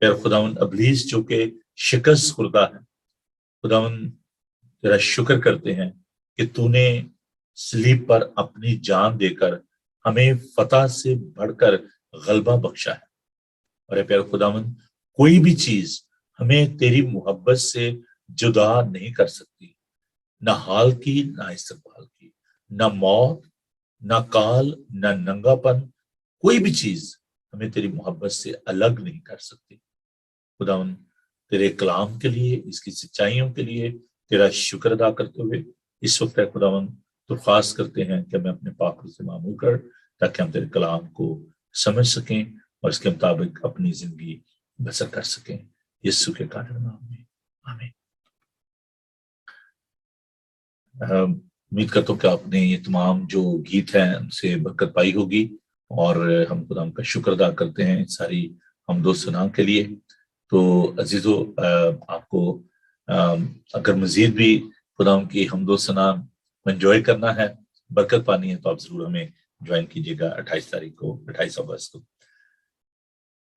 फिर खुदावन इब्लीस जो कि शिकस्त खुर्दा है, खुदावन तेरा शुक्र करते हैं कि तूने सलीब पर अपनी जान देकर हमें फतह से बढ़कर गलबा बख्शा है। और प्यारे खुदावन, कोई भी चीज हमें तेरी मोहब्बत से जुदा नहीं कर सकती, ना हाल की, ना इस्तकबाल की, ना मौत, ना काल, ना नंगापन, कोई भी चीज हमें तेरी मोहब्बत से अलग नहीं कर सकती। खुदावन तेरे कलाम के लिए, इसकी सच्चाइयों के लिए तेरा शुक्र अदा करते हुए इस वक्त खुदावन दरख्वास्त करते हैं कि हमें अपने पाक से मामूल कर, ताकि हम तेरे कलाम को समझ सकें और इसके मुताबिक अपनी जिंदगी बसर कर सकें। यीशु के कादिर नाम में आमीन। उम्मीद करता हूं कि आपने ये तमाम जो गीत हैं उनसे बरकत पाई होगी, और हम खुदा का शुक्र अदा करते हैं सारी हमदो सना के लिए। तो अजीजों, आपको अगर मजीद भी खुदा की हमदो सना एंजॉय करना है, बरकत पानी है, तो आप जरूर हमें ज्वाइन कीजिएगा 28 तारीख को, 28 अगस्त को।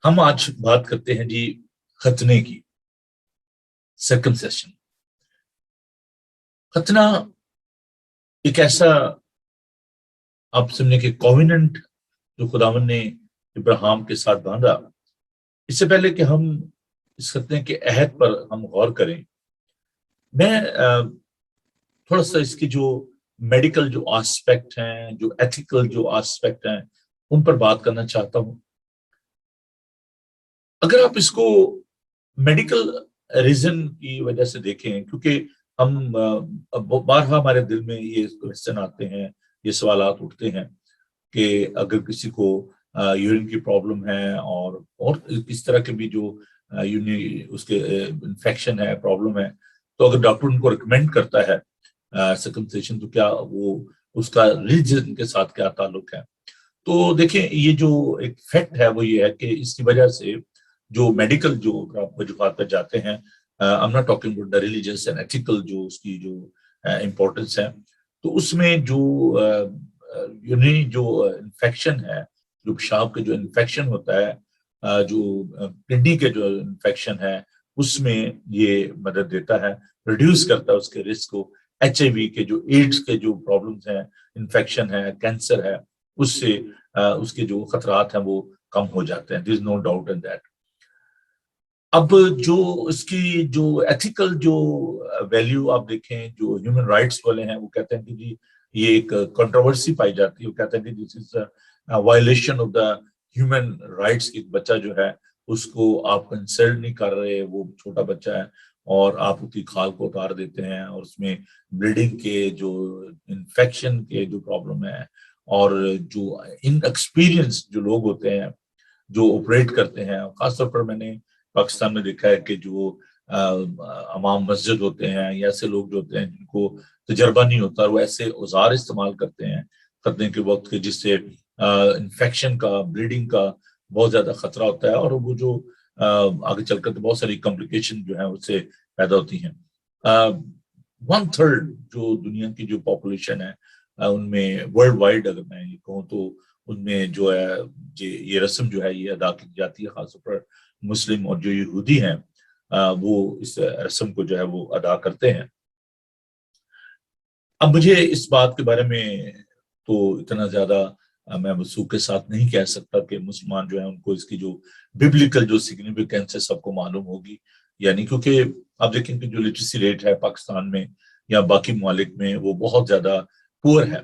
हम आज बात करते हैं जी खतने की, सर्कमसेशन। खतना एक ऐसा, आप समझे कि कॉवेनेंट जो खुदावन ने इब्राहिम के साथ बांधा। इससे पहले कि हम इस खतने के अहद पर हम गौर करें, मैं थोड़ा सा इसकी जो मेडिकल जो एस्पेक्ट हैं, जो एथिकल जो एस्पेक्ट हैं, उन पर बात करना चाहता हूं। अगर आप इसको मेडिकल रीजन की वजह से देखें, क्योंकि हम बारहा हमारे दिल में ये क्वेश्चन आते हैं, ये सवालात उठते हैं कि अगर किसी को यूरिन की प्रॉब्लम है और इस तरह के भी जो उसके इन्फेक्शन है, प्रॉब्लम है, तो अगर डॉक्टर उनको रिकमेंड करता है सर्कमसिशन, तो क्या वो उसका रिलीजन के साथ क्या ताल्लुक है? तो देखें, ये जो एक फैक्ट है वो ये है कि इसकी वजह से जो मेडिकल जो आप वजूहात पर जाते हैं, I am not talking about the religious and ethical, जो उसकी जो इम्पोर्टेंस है, तो उसमें जो जो इन्फेक्शन है, जो पेशाब के जो इन्फेक्शन होता है, जो किडनी के जो इन्फेक्शन है, उसमें ये मदद देता है, रिड्यूस करता है उसके रिस्क को। HIV के जो एड्स के जो प्रॉब्लम्स हैं, इन्फेक्शन है, कैंसर है, उससे उसके जो खतरात हैं वो कम हो जाते हैं। There is no doubt in that. अब जो इसकी जो एथिकल जो वैल्यू आप देखें, जो ह्यूमन राइट्स वाले हैं, वो कहते हैं कि जी ये एक कंट्रोवर्सी पाई जाती है। वो कहते हैं कि this is violation of the human rights. एक बच्चा जो है उसको आप कंसल्ट नहीं कर रहे, वो छोटा बच्चा है और आप उसकी खाल को उतार देते हैं, और उसमें ब्लीडिंग के जो इन्फेक्शन के जो प्रॉब्लम है, और जो इनएक्सपीरियंस जो लोग होते हैं जो ऑपरेट करते हैं। खासतौर पर मैंने पाकिस्तान में देखा है कि जो इमाम मस्जिद होते हैं या ऐसे लोग जो होते हैं जिनको तजर्बा नहीं होता, वो ऐसे औजार इस्तेमाल करते हैं खतने के वक्त के, जिससे इन्फेक्शन का, ब्लीडिंग का बहुत ज्यादा खतरा होता है, और वो जो आगे चलकर तो बहुत सारी कॉम्प्लिकेशन जो है उससे पैदा होती हैं। 1/3 जो दुनिया की जो पॉपुलेशन है उनमें वर्ल्ड वाइड अगर मैं ये कहूँ तो उनमें जो है ये रस्म जो है ये अदा की जाती है। खासतौर पर मुस्लिम और जो यहूदी हैं वो इस रस्म को जो है वो अदा करते हैं। अब मुझे इस बात के बारे में तो इतना ज्यादा मैं वसूख के साथ नहीं कह सकता कि मुसलमान जो है उनको इसकी जो बिब्लिकल जो सिग्निफिकेंस है सबको मालूम होगी, यानी क्योंकि आप देखें कि जो लिटरेसी रेट है पाकिस्तान में या बाकी ममालिक में वो बहुत ज्यादा पुअर है,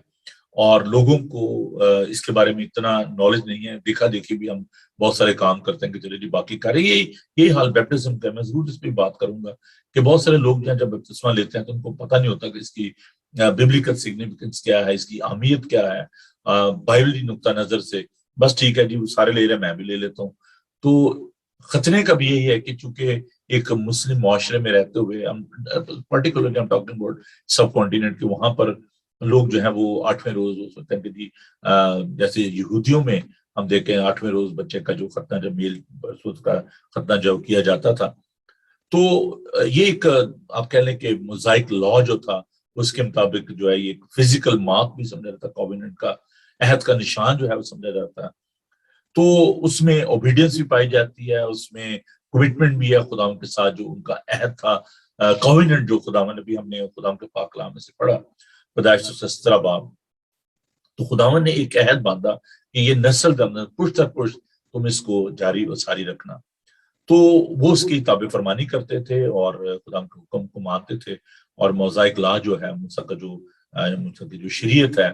और लोगों को इसके बारे में इतना नॉलेज नहीं है। देखा देखी भी हम बहुत सारे काम करते हैं कि चलिए जी बाकी कर रहे। यही हाल बैप्टिज्म का, मैं जरूर इस पर बात करूंगा कि बहुत सारे लोग जो जब बपतिस्मा लेते हैं तो उनको पता नहीं होता कि इसकी बिब्लिकल सिग्निफिकेंस क्या है, इसकी अहमियत क्या है बाइबली नुक्ता नजर से। बस ठीक है जी, वो सारे ले रहे हैं, मैं भी ले लेता हूँ। तो खतने का भी यही है कि चूंकि एक मुस्लिम मुआशरे में रहते हुए, हम पर्टिकुलरली टॉकिंग अबाउट सब कॉन्टिनेंट के, वहां पर लोग जो है वो 8वें रोज हो सकते हैं कि जी जैसे यहूदियों में हम देखें 8वें रोज बच्चे का जो खतना, जब मेल का खतना जो किया जाता था, तो ये एक आप कह लें कि मोज़ाइक लॉ जो था उसके मुताबिक जो है ये फिजिकल मार्क भी समझा जाता, कॉवेनेंट का, अहद का निशान जो है वो समझा जाता है। तो उसमें ओबीडियंस भी पाई जाती है, उसमें कमिटमेंट भी है खुदाम के साथ, जो उनका अहद था, कॉवेनेंट जो खुदावन ने भी, हमने खुदाम के पाक कलाम में से पढ़ा पैदाइश 17 बाब। तो खुदावन ने एक अहद बांधा कि ये नस्ल दर पुश दर पुश तुम इसको जारी और सारी रखना। तो वो उसकी ताबे फरमानी करते थे और खुदा के हुक्म को मानते थे। और मोज़ाइक लॉ जो है, मूसा की जो शरीयत है,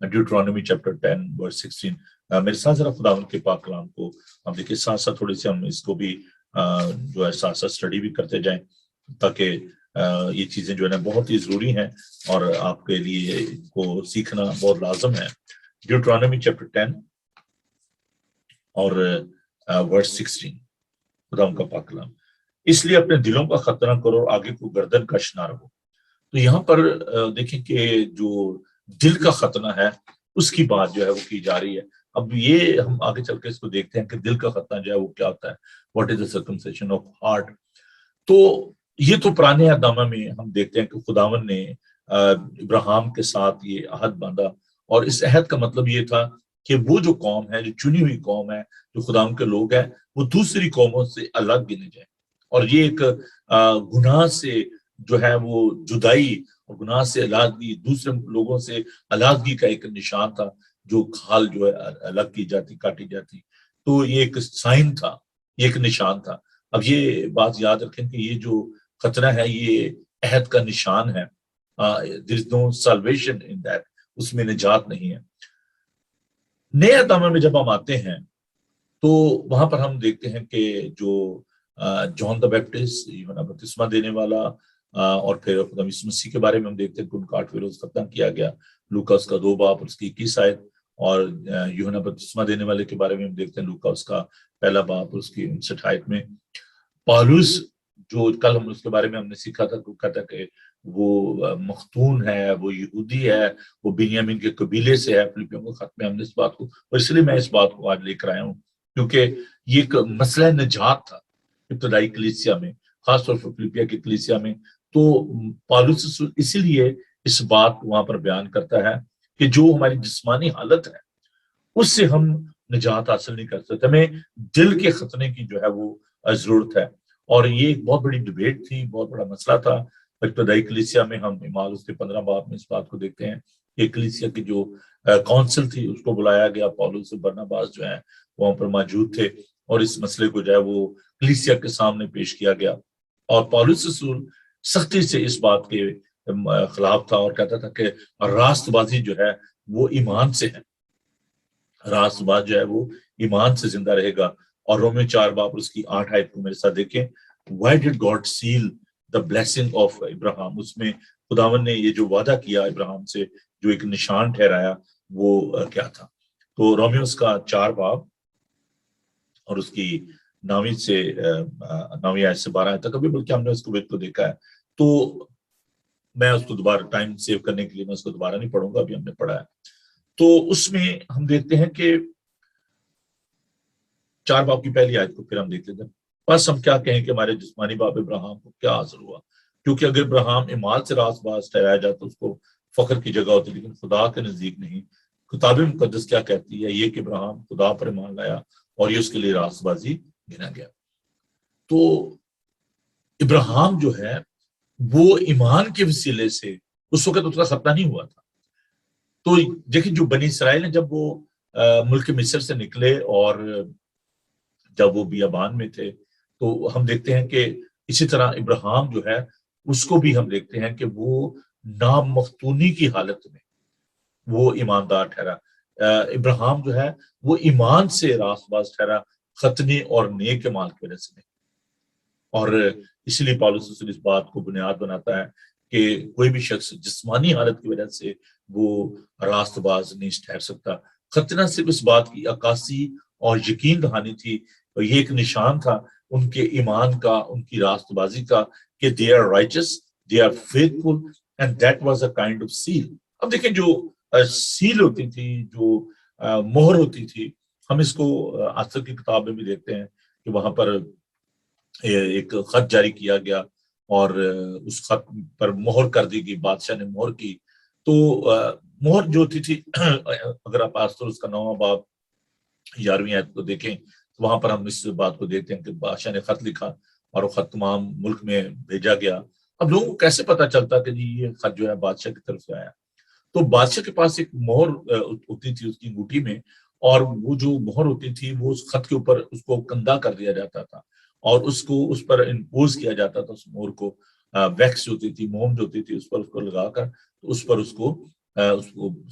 ड्यूटरोनॉमी चैप्टर 10 वर्स 16, मेरे साथ जरा खुदा के पाक कलाम को हम देखिए, साथ साथ थोड़ी सी हम इसको भी जो है साथ साथ स्टडी भी करते जाएं, ताकि ये चीजें जो है ना बहुत ही जरूरी हैं और आपके लिए इनको सीखना बहुत लाजम है। ड्यूटरोनॉमी चैप्टर 10 और वर्स 16, खुदा का पाक कलाम। इसलिए अपने दिलों का खतना करो और आगे को गर्दन कश ना रहो। तो यहाँ पर देखें कि जो दिल का खतना है उसकी बात जो है वो की जा रही है। अब ये हम आगे चल के इसको देखते हैं कि दिल का खतना जो है वो क्या होता है, what is the circumcision of heart. तो ये तो पुराने अहदनामा में हम देखते हैं कि खुदावन ने इब्राहिम के साथ ये अहद बांधा اور اس عہد کا مطلب یہ تھا کہ وہ جو قوم ہے، جو چنی ہوئی قوم ہے، جو خدا کے لوگ ہیں، وہ دوسری قوموں سے الگ گنے جائیں. اور یہ ایک گناہ سے جو ہے وہ جدائی اور گناہ سے علیحدگی، دوسرے لوگوں سے علیحدگی کا ایک نشان تھا، جو کھال جو ہے الگ کی جاتی، کاٹی جاتی. تو یہ ایک سائن تھا، یہ ایک نشان تھا. اب یہ بات یاد رکھیں کہ یہ جو خطرہ ہے یہ عہد کا نشان ہے. there is no salvation in that، اس میں نجات نہیں ہے. نئے عہد میں جب ہم آتے ہیں تو وہاں پر ہم دیکھتے ہیں کہ جو جان دا بیپٹسٹ، یوحنا بپتسمہ دینے والا، اور پھر خدا یسوع مسیح کے بارے میں ہم دیکھتے ہیں کہ ان کا 8ویں روز ختم کیا گیا، لوکا اس کا 2 باب اس کی 21 آیت. اور یوحنا بپتسمہ دینے والے کے بارے میں ہم دیکھتے ہیں لوکا اس کا 1 باب اس کی 59 آیت میں. پالوس جو کل ہم اس کے بارے میں ہم نے سیکھا تھا، وہ کہتا کہ وہ مختون ہے، وہ یہودی ہے، وہ بنیامین کے قبیلے سے ہے. فلپیوں کے خط میں ہم نے اس بات کو، اور اس لیے میں اس بات کو آج لے کر آیا ہوں کیونکہ یہ ایک مسئلہ نجات تھا ابتدائی کلیسیا میں، خاص طور پر فلپیا کی کلیسیا میں. تو پالوس اسی لیے اس بات کو وہاں پر بیان کرتا ہے کہ جو ہماری جسمانی حالت ہے اس سے ہم نجات حاصل نہیں کر سکتے، ہمیں دل کے ختنے کی جو ہے وہ ضرورت ہے. اور یہ ایک بہت بڑی ڈیبیٹ تھی، بہت بڑا مسئلہ تھا ابتدائی کلیسیا میں. ہم اعمال اس کے 15 باب میں اس بات کو دیکھتے ہیں کہ کلیسیا کی جو کونسل تھی اس کو بلایا گیا، پالوس اور برناباس جو ہیں وہاں پر موجود تھے، اور اس مسئلے کو جو ہے وہ کلیسیا کے سامنے پیش کیا گیا. اور پالوس رسول سختی سے اس بات کے خلاف تھا اور کہتا تھا کہ راست بازی جو ہے وہ ایمان سے ہے، راست باز جو ہے وہ ایمان سے زندہ رہے گا. اور رومیو 4 باب اس کی 8 آیت کو میرے ساتھ دیکھیں. Why did God seal the blessing of Abraham؟ اس میں خداوند نے یہ جو وعدہ کیا ابراہیم سے، جو ایک نشان ٹھہرایا، وہ کیا تھا؟ تو رومیو اس کا 4 باب اور اس کی 9 سے 9 آیت سے 12 آیت تک، ابھی بلکہ ہم نے اس کو دیکھا ہے. تو میں اس کو دوبارہ ٹائم سیو کرنے کے لیے میں اس کو دوبارہ نہیں پڑھوں گا، ابھی ہم نے پڑھا ہے. تو اس میں ہم دیکھتے ہیں کہ 4 باب کی پہلی آیت کو پھر ہم دیکھ لیتے ہیں. بس ہم کیا کہیں کہ ہمارے جسمانی باپ ابراہیم کو کیا حاصل ہوا؟ کیونکہ اگر ابراہیم ایمان سے راست باز ٹھہرایا جاتا اس کو فخر کی جگہ ہوتی، لیکن خدا کے نزدیک نہیں. کتاب مقدس کیا کہتی ہے؟ یہ کہ ابراہیم خدا پر ایمان لایا اور یہ اس کے لیے راست بازی گنا گیا. تو ابراہیم جو ہے وہ ایمان کے وسیلے سے اس وقت اس کا ختنہ نہیں ہوا تھا. تو دیکھیں جو بنی اسرائیل نے جب وہ ملک مصر سے نکلے اور جب وہ بیابان میں تھے، تو ہم دیکھتے ہیں کہ اسی طرح ابراہیم جو ہے اس کو بھی ہم دیکھتے ہیں کہ وہ نامختونی کی حالت میں وہ ایماندار ٹھہرا. ابراہیم جو ہے وہ ایمان سے راست باز ٹھہرا، ختنے اور نیک مال کی وجہ سے نہیں. اور اس لیے پالوس رسول اس بات کو بنیاد بناتا ہے کہ کوئی بھی شخص جسمانی حالت کی وجہ سے وہ راست باز نہیں ٹھہر سکتا. ختنہ صرف اس بات کی عکاسی اور یقین دہانی تھی، اور یہ ایک نشان تھا ان کے ایمان کا، ان کی راست بازی کا، کہ they are righteous, they are faithful and that was a kind of seal. اب دیکھیں جو سیل ہوتی تھی، جو مہر ہوتی تھی، ہم اس کو آثر کی کتاب میں بھی دیکھتے ہیں کہ وہاں پر ایک خط جاری کیا گیا اور اس خط پر مہر کر دی گئی، بادشاہ نے مہر کی. تو مہر جو ہوتی تھی، اگر آپ آثر اس کا 9 باب 11ویں آیت کو دیکھیں تو وہاں پر ہم اس بات کو دیکھتے ہیں کہ بادشاہ نے خط لکھا اور وہ خط تمام ملک میں بھیجا گیا. اب لوگوں کو کیسے پتا چلتا کہ جی یہ خط جو ہے بادشاہ کی طرف سے آیا؟ تو بادشاہ کے پاس ایک مہر ہوتی تھی اس کی انگوٹھی میں، اور وہ جو مہر ہوتی تھی وہ اس خط کے اوپر اس کو کندہ کر دیا جاتا تھا اور اس کو اس پر امپوز کیا جاتا تھا. اس مہر کو ویکس ہوتی تھی، موم جو ہوتی تھی، اس پر اس کو لگا کر اس پر اس کو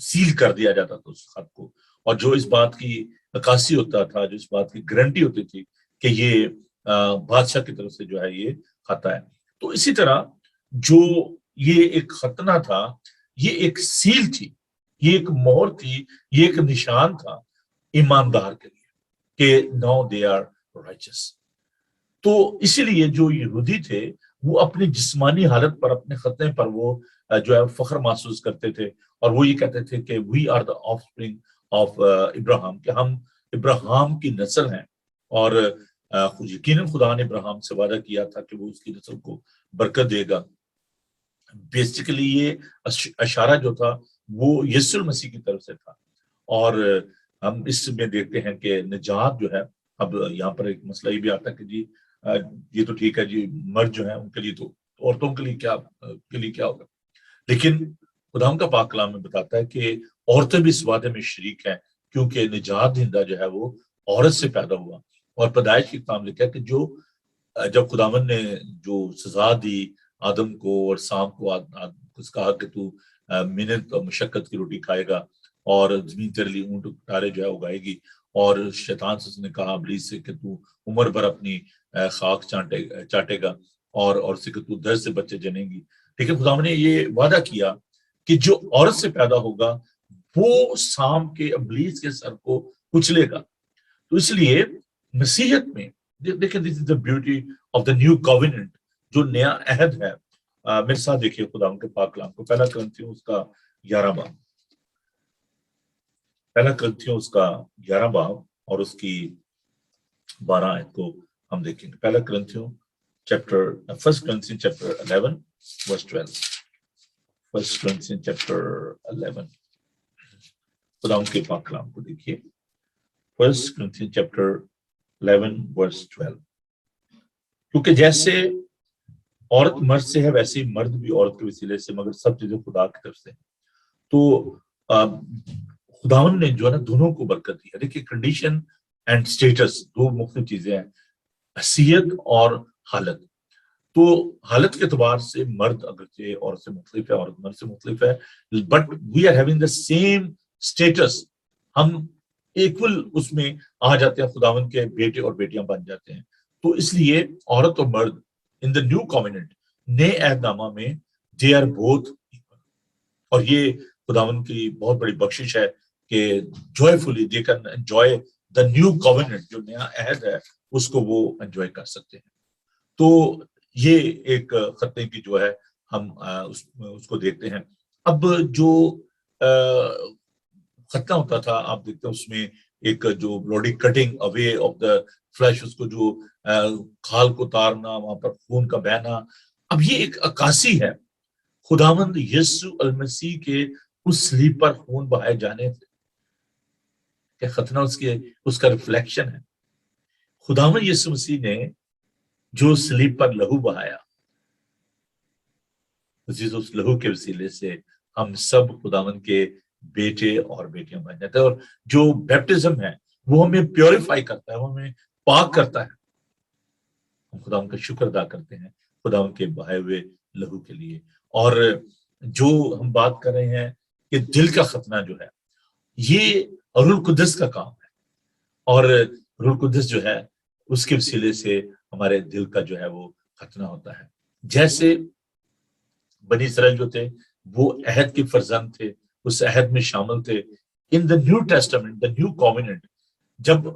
سیل کر دیا جاتا تھا اس خط کو. اور جو اس بات کی عکاسی ہوتا تھا، جو اس بات کی گارنٹی ہوتی تھی کہ یہ بادشاہ کی طرف سے جو ہے یہ خط ہے. تو اسی طرح جو یہ ایک ختنہ تھا، یہ ایک سیل تھی، یہ ایک مہر تھی، یہ ایک نشان تھا ایماندار کے لیے کہ now they are righteous. تو اسی لیے جو یہودی تھے وہ اپنی جسمانی حالت پر، اپنے ختنے پر وہ جو ہے فخر محسوس کرتے تھے، اور وہ یہ کہتے تھے کہ we are the offspring of ابراہیم، کہ ہم ابراہیم کی نسل ہیں. اور یقیناً خدا نے ابراہیم سے وعدہ کیا تھا کہ وہ اس کی نسل کو برکت دے گا. بیسیکلی یہ اشارہ جو تھا وہ یسوع مسیح کی طرف سے تھا. اور ہم اس میں دیکھتے ہیں کہ نجات جو ہے، اب یہاں پر ایک مسئلہ یہ بھی آتا ہے کہ جی یہ تو ٹھیک ہے جی، مرد جو ہے ان کے لیے تو، عورتوں کے لیے کیا ہوگا؟ لیکن خدا کا پاک کلام میں بتاتا ہے کہ عورتیں بھی اس وعدے میں شریک ہیں، کیونکہ نجات دہندہ جو ہے وہ عورت سے پیدا ہوا. اور پیدائش کی کتاب لکھا ہے کہ جب خداوند نے جو سزا دی آدم کو اور سام کو، اس کہا کہ تو محنت اور مشقت کی روٹی کھائے گا اور زمین تیرے لیے اونٹ کٹارے جو ہے اگائے گی، اور شیطان سے اس نے کہا ابلیس سے کہ تو عمر بھر اپنی خاک چاٹے گا اور سے کہ تو درد سے بچے جنیں گی. لیکن خدا نے یہ وعدہ کیا کہ جو عورت سے پیدا ہوگا وہ سام کے ابلیس کے سر کو کچلے گا. تو اس لیے مسیحیت میں دیکھیں this is the beauty of the new covenant, جو نیا عہد ہے. میرے ساتھ دیکھیے خدا کے پاک کلام کو، پہلا کرنتھیوں اس کا 11 باب، پہلا کرنتھیوں اس کا 11 باب اور اس کی 12 آیت کو ہم دیکھیں گے. پہلا کرنتھیوں فرسٹ کرنتھیوں چیپٹر 11 verse 12. فرسٹ کرنتھیوں چیپٹر 11، خدا کے پاک کلام کو دیکھیے. فرسٹ کرنتھیوں چیپٹر 11 verse 12. کیونکہ جیسے عورت مرد سے ہے ویسے ہی مرد بھی عورت کے وسیلے سے، مگر سب چیزیں خدا کی طرف سے. تو خداوند نے جو ہے نا دونوں کو برکت دی ہے. دیکھیے کنڈیشن اینڈ سٹیٹس دو مختلف چیزیں ہیں، حیثیت اور حالت. تو حالت کے اعتبار سے مرد اگرچہ عورت سے مختلف ہے، عورت مرد سے مختلف ہے، but we are having the same status. ہم ایکول اس میں آ جاتے ہیں، خداوند کے بیٹے اور بیٹیاں بن جاتے ہیں. تو اس لیے عورت اور مرد ان دا نیو کووننٹ، نئے عہد نامہ میں دے آر بوتھ ایکول. اور یہ خداوند کی بہت بڑی بخشش ہے کہ joy they can enjoy the new covenant, جو نیا عہد ہے اس کو وہ انجوائے کر سکتے ہیں. تو یہ ایک خطے کی جو ہے ہم اس کو دیکھتے ہیں. اب جو ختنہ ہوتا تھا آپ دیکھتے ہیں اس میں ایک جو bloody cutting away of the flesh, اس کو جو کھال کو اتارنا، وہاں پر خون کا بہنا. اب یہ ایک عکاسی ہے خداوند یسوع المسیح کے اس صلیب پر خون بہائے جانے سے، کہ ختنہ اس کا ریفلیکشن ہے. خداوند یسوع مسیح نے جو صلیب پر لہو بہایا، اس لہو کے وسیلے سے ہم سب خداوند کے بیٹے اور بیٹیاں بن جاتے ہیں. اور جو بیپٹزم ہے وہ ہمیں پیوریفائی کرتا ہے، وہ ہمیں پاک کرتا ہے. ہم خداوند کا شکر ادا کرتے ہیں خداوند کے بہائے ہوئے لہو کے لیے. اور جو ہم بات کر رہے ہیں کہ دل کا ختنہ جو ہے، یہ روح القدس کا کام ہے. اور روح القدس جو ہے اس کے وسیلے سے ہمارے دل کا جو ہے وہ ختنہ ہوتا ہے. جیسے بنی اسرائیل جو تھے وہ عہد کے فرزند تھے، اس عہد میں شامل تھے. In the new testament, the new covenant, جب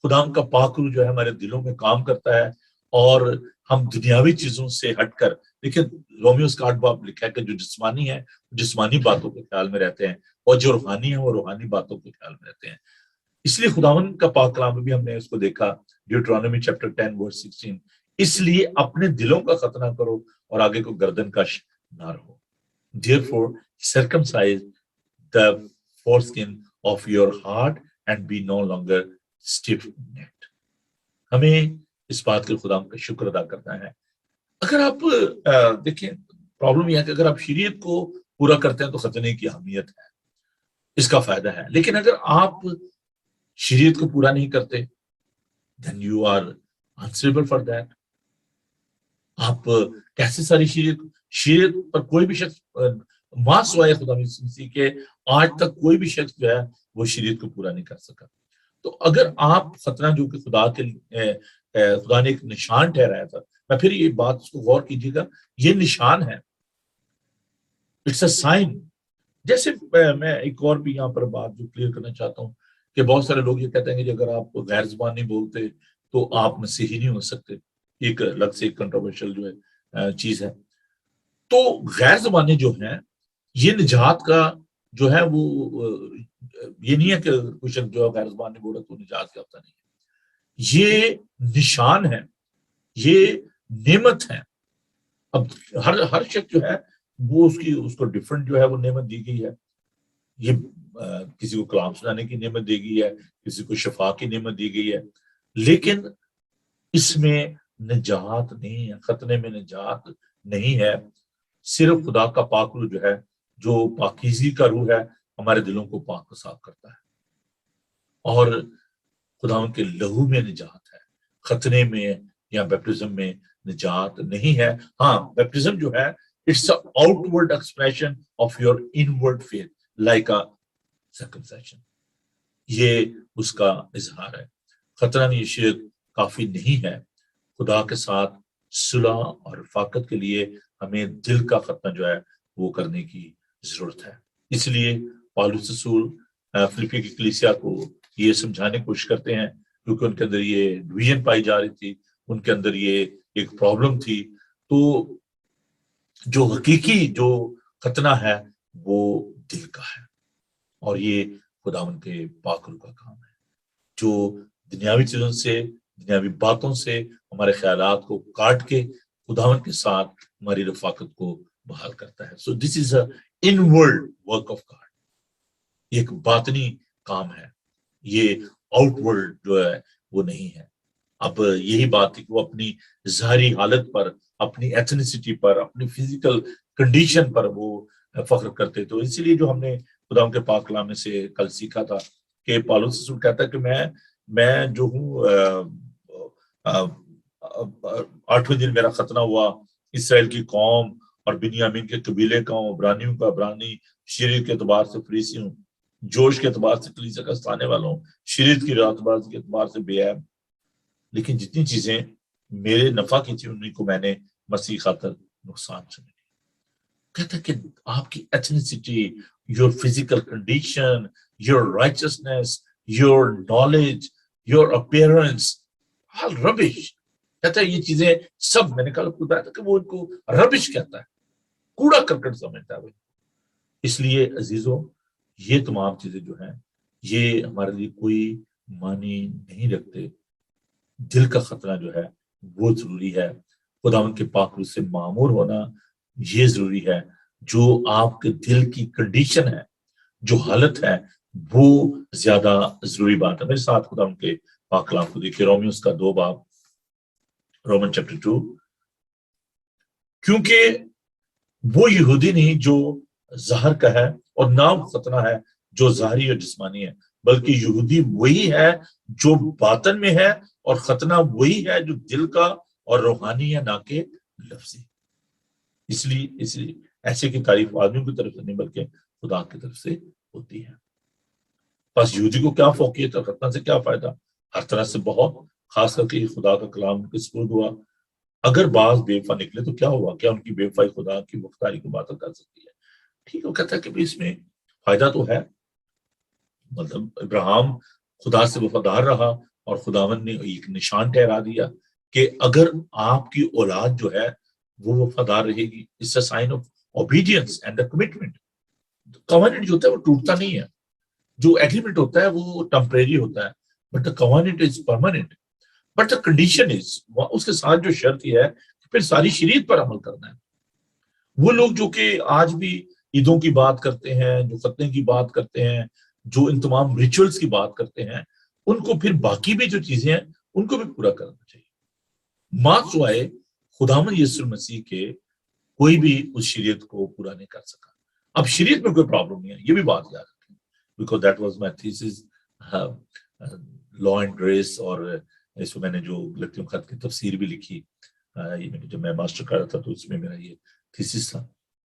خدا کا پاک روح جو ہے ہمارے دلوں میں کام کرتا ہے اور ہم دنیاوی چیزوں سے ہٹ کر، دیکھیں رومیوز کا 8 باب لکھا ہے کہ جو جسمانی ہے جسمانی باتوں کے خیال میں رہتے ہیں، اور جو روحانی ہے وہ روحانی باتوں کے خیال میں رہتے ہیں. اس لیے خداوند کا پاک کلام میں بھی ہم نے اس کو دیکھا، ڈیوٹرانومی چیپٹر 10 verse 16، اس لیے اپنے دلوں کا ختنہ کرو اور آگے کو گردن کش نہ رہو. Therefore circumcise the foreskin of your heart and be no longer stiff-necked. ہمیں اس بات کے خدا کا شکر ادا کرنا ہے. اگر آپ دیکھیں پرابلم یہ ہے کہ اگر آپ شریعت کو پورا کرتے ہیں تو ختنے کی اہمیت ہے، اس کا فائدہ ہے. لیکن اگر آپ شریعت کو پورا نہیں کرتے then you are answerable for that. آپ کیسے ساری شریعت پر کوئی بھی شخص ماں سوائے خدا مسیح کے آج تک کوئی بھی شخص جو ہے وہ شریعت کو پورا نہیں کر سکا. تو اگر آپ ختنہ جو کہ خدا نے ایک نشان ٹھہرایا تھا، میں پھر یہ بات اس کو غور کیجیے گا، یہ نشان ہے، اٹس اے سائن. جیسے میں ایک اور بھی یہاں پر بات جو کلیئر کرنا چاہتا ہوں کہ بہت سارے لوگ یہ کہتے ہیں کہ اگر آپ غیر زبان نہیں بولتے تو آپ مسیحی نہیں ہو سکتے. ایک الگ سے ایک کنٹروورشل جو ہے چیز ہے. تو غیر زبانیں جو ہیں یہ نجات کا جو ہے وہ یہ نہیں ہے کہ کوئی شخص جو غیر زبان نہیں بول رہا تو نجات یافتہ نہیں ہے. یہ نشان ہے، یہ نعمت ہے. اب ہر شخص جو ہے وہ اس کو ڈیفرنٹ جو ہے وہ نعمت دی گئی ہے. یہ کسی کو کلام سنانے کی نعمت دی گئی ہے، کسی کو شفا کی نعمت دی گئی ہے، لیکن اس میں نجات نہیں ہے، ختنے میں نجات نہیں ہے۔ صرف خدا کا پاک روح جو ہے، جو پاکیزگی کا روح ہے، ہمارے دلوں کو پاک و صاف کرتا ہے، اور خدا کے لہو میں نجات ہے، ختنے میں یا بیپٹزم میں نجات نہیں ہے۔ ہاں، بیپٹزم جو ہے it's a outward expression of your inward faith like a circumcision, یہ اس کا اظہار ہے۔ ختنہ نیشیت کافی نہیں ہے، خدا کے ساتھ صلح اور رفاقت کے لیے ہمیں دل کا ختنہ جو ہے وہ کرنے کی ضرورت ہے۔ اس لیے پالوس رسول فلپی کی کلیسیا کو یہ سمجھانے کی کوشش کرتے ہیں، کیونکہ ان کے اندر یہ ڈویژن پائی جا رہی تھی، ان کے اندر یہ ایک پرابلم تھی۔ تو جو حقیقی جو ختنہ ہے وہ دل کا ہے، اور یہ خداوند کے پاک روح کا کام ہے، جو دنیاوی چیزوں سے، دنیاوی باتوں سے ہمارے خیالات کو کاٹ کے خداوند کے ساتھ ہماری رفاقت کو بحال کرتا ہے۔ سو دس از اے انورڈ ورک آف گاڈ، ایک باطنی کام ہے، یہ آؤٹ ورڈ جو ہے وہ نہیں ہے۔ اب یہی بات ہے کہ وہ اپنی ظاہری حالت پر، اپنی ایتھنیسٹی پر، اپنی فزیکل کنڈیشن پر وہ فخر کرتے۔ تو اسی لیے جو ہم نے خدا کے پاک کلام میں سے کل سیکھا تھا کہ پالوس رسول کہتا ہے کہ میں جو ہوں 8ویں دن میرا ختنہ ہوا، اسرائیل کی قوم اور بنیامین کے قبیلے کا ہوں، عبرانیوں کا عبرانی، شریعت کے اعتبار سے فریسی ہوں، جوش کے اعتبار سے کلیسا کا ستانے والا ہوں، شریعت کی رات باز کے اعتبار سے بے عیب، لیکن جتنی چیزیں میرے نفع کی تھی انہیں کو میں نے مسیح خاطر نقصان سمجھ لیا۔ کہتا ہے کہ آپ کی ethnicity, your physical condition, your richness, your knowledge, your appearance, all rubbish. کہتا ہے یہ چیزیں سب، میں نے کل بتایا تھا کہ وہ ان کو ربش کہتا ہے، کوڑا کرکٹ سمجھتا ہے وہ۔ اس لیے عزیزوں، یہ تمام چیزیں جو ہیں یہ ہمارے لیے کوئی معنی نہیں رکھتے۔ دل کا خطرہ جو ہے وہ ضروری ہے، خداوند کے پاک روح سے معمور ہونا یہ ضروری ہے۔ جو آپ کے دل کی کنڈیشن ہے، جو حالت ہے، وہ زیادہ ضروری بات ہے۔ میرے ساتھ خداوند کے پاک کلام کو دیکھیے، رومیوس کا 2 باب، رومن چیپٹر 2۔ کیونکہ وہ یہودی نہیں جو ظاہر کا ہے، اور نہ وہ ختنہ ہے جو ظاہری اور جسمانی ہے، بلکہ یہودی وہی ہے جو باطن میں ہے، اور ختنہ وہی ہے جو دل کا اور روحانی ہے، نہ کہ لفظی۔ اس لیے ایسے کی تعریف آدمیوں کی طرف سے نہیں بلکہ خدا کی طرف سے ہوتی ہے۔ بس یہودی کو کیا فوقیت اور ختنہ سے کیا فائدہ؟ ہر طرح سے بہت، خاص کر کے خدا کا کلام کے سپرد ہوا۔ اگر بعض بے وفا نکلے تو کیا ہوا؟ کیا ان کی بے وفائی خدا کی مختاری کو باطل کر سکتی ہے؟ ٹھیک ہے، وہ کہتا ہے کہ اس میں فائدہ تو ہے، مطلب ابراہیم خدا سے وفادار رہا، اور خداوند نے ایک نشان ٹھہرا دیا کہ اگر آپ کی اولاد جو ہے وہ وفادار رہے گی، as a sign of obedience and a commitment. Covenant جو ہوتا ہے وہ ٹوٹتا نہیں ہے، جو ایگریمنٹ ہوتا ہے وہ ٹمپریری ہوتا ہے، but the covenant is permanent. But the condition is, اس کے ساتھ جو شرط یہ ہے کہ پھر ساری شریعت پر عمل کرنا ہے۔ وہ لوگ جو کہ آج بھی عیدوں کی بات کرتے ہیں، جو ختنے کی بات کرتے ہیں، جو ان تمام ریچولز کی بات کرتے ہیں، ان کو پھر باقی بھی جو چیزیں ہیں ان کو بھی پورا کرنا چاہیے۔ ماں سوائے خداوند یسوع مسیح کے کوئی بھی اس شریعت کو پورا نہیں کر سکا۔ اب شریعت میں کوئی پرابلم نہیں ہے، یہ بھی بات یاد رکھیں، because that was my thesis, law and grace, اور اس میں نے جو لکھتیوں خط کی تفسیر بھی لکھی، جب میں ماسٹر کر رہا تھا تو اس میں میرا یہ تھیسس تھا۔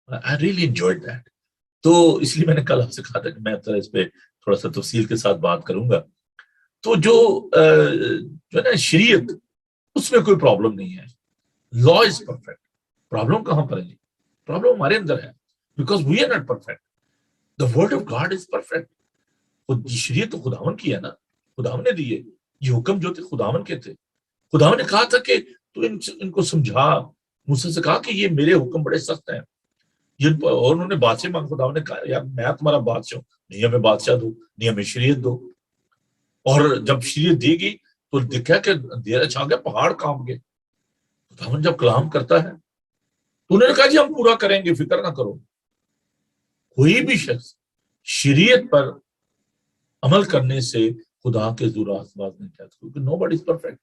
I really enjoyed that۔ تو اس لیے میں نے کل آپ سے کہا تھا کہ میں اس پہ تھوڑا سا تفصیل کے ساتھ بات کروں گا۔ تو جو ہے نا شریعت، اس میں کوئی پرابلم نہیں ہے، لا از پرفیکٹ۔ پرابلم کہاں پر ہے جی؟ پرابلم ہمارے اندر ہے، because we are not perfect. The word of God is perfect. شریعت تو خداوند کی ہے نا، خداوند نے دی ہے، یہ حکم جو تھے خداوند کے تھے۔ خداوند نے کہا تھا کہ تو ان کو سمجھا، موسیٰ سے کہا کہ یہ میرے حکم بڑے سخت ہیں، اور انہوں نے بادشاہ مانگ، خداوند نے کہا یار میں تمہارا بادشاہ ہوں، نہیں ہمیں بادشاہ دو، نہیں ہمیں شریعت دو۔ اور جب شریعت دی گئی تو دیکھا کہ اندھیرا چھا گیا، پہاڑ کانپ گئے۔ خداوند جب کلام کرتا ہے تو انہوں نے کہا جی ہم پورا کریں گے، فکر نہ کرو۔ کوئی بھی شخص शरीयत पर अमल करने से खुदा के ज़ुर आसबाज नहीं कहते, क्योंकि नोबडी इज परफेक्ट,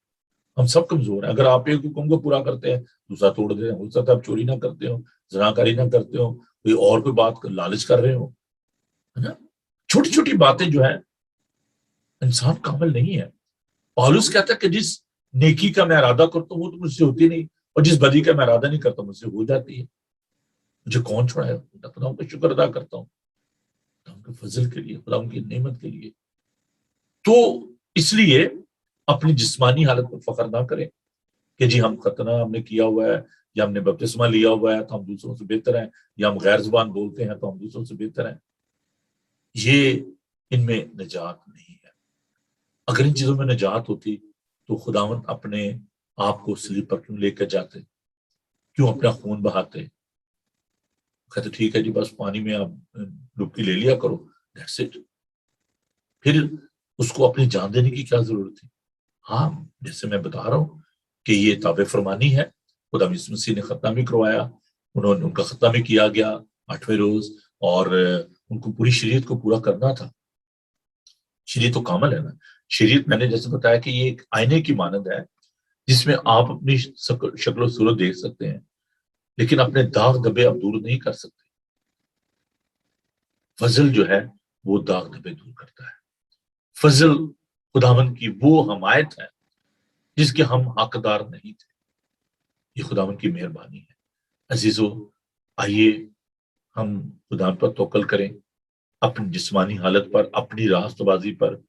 हम सब कमजोर हैं। अगर आप एक हुक्म को पूरा करते हैं दूसरा तोड़ दे रहे हो सकता है आप चोरी ना करते हो, ज़नाकारी ना करते हो, कोई और कोई बात लालच कर रहे हो, है ना। छोटी छोटी बातें जो है, इंसान कामिल नहीं है। पौलुस कहता है कि जिस नेकी का मैं इरादा करता हूँ वो तो मुझसे होती नहीं, और जिस बदी का मैं इरादा नहीं करता मुझसे हो जाती है। मुझे कौन छुड़ाया? खुदा का शुक्र अदा करता हूँ खुदा उनके फजल के लिए, खुदा उनकी नेमत के लिए। तो इसलिए अपनी जिस्मानी हालत पर फख्र ना करें कि जी हम खतना हमने किया हुआ है, या हमने बपतिस्मा लिया हुआ है तो हम दूसरों से बेहतर हैं, या हम गैर जुबान बोलते हैं तो हम दूसरों से बेहतर हैं। ये इनमें निजात नहीं है। अगर इन चीजों में निजात होती तो खुदावंद अपने आप को सलीब पर क्यों लेकर जाते, क्यों अपना खून बहाते? कहते ठीक है जी बस पानी में आप डुबकी ले लिया करो, दैट्स इट। फिर उसको अपनी जान देने की क्या जरूरत थी? हाँ, जैसे मैं बता रहा हूँ कि ये ताबे फरमानी है, खुदा यीशु मसीह ने खतना भी करवाया, उन्होंने उनका खतना भी किया गया 8वें रोज, और उनको पूरी शरीयत को पूरा करना था। शरीयत तो कामल है ना। शरीयत मैंने जैसे बताया कि ये एक आईने की मानद है जिसमें आप अपनी शक्ल सूरत देख सकते हैं, लेकिन अपने दाग धब्बे आप दूर नहीं कर सकते। फजल जो है वो दाग धब्बे दूर करता है। फजल खुदावन की वो हमायत है जिसके हम हकदार नहीं थे। ये खुदावन की मेहरबानी है। अजीजों, आइए हम खुदा पर तवक्कुल करें, अपनी जिस्मानी हालत पर, अपनी रास्तबाजी पर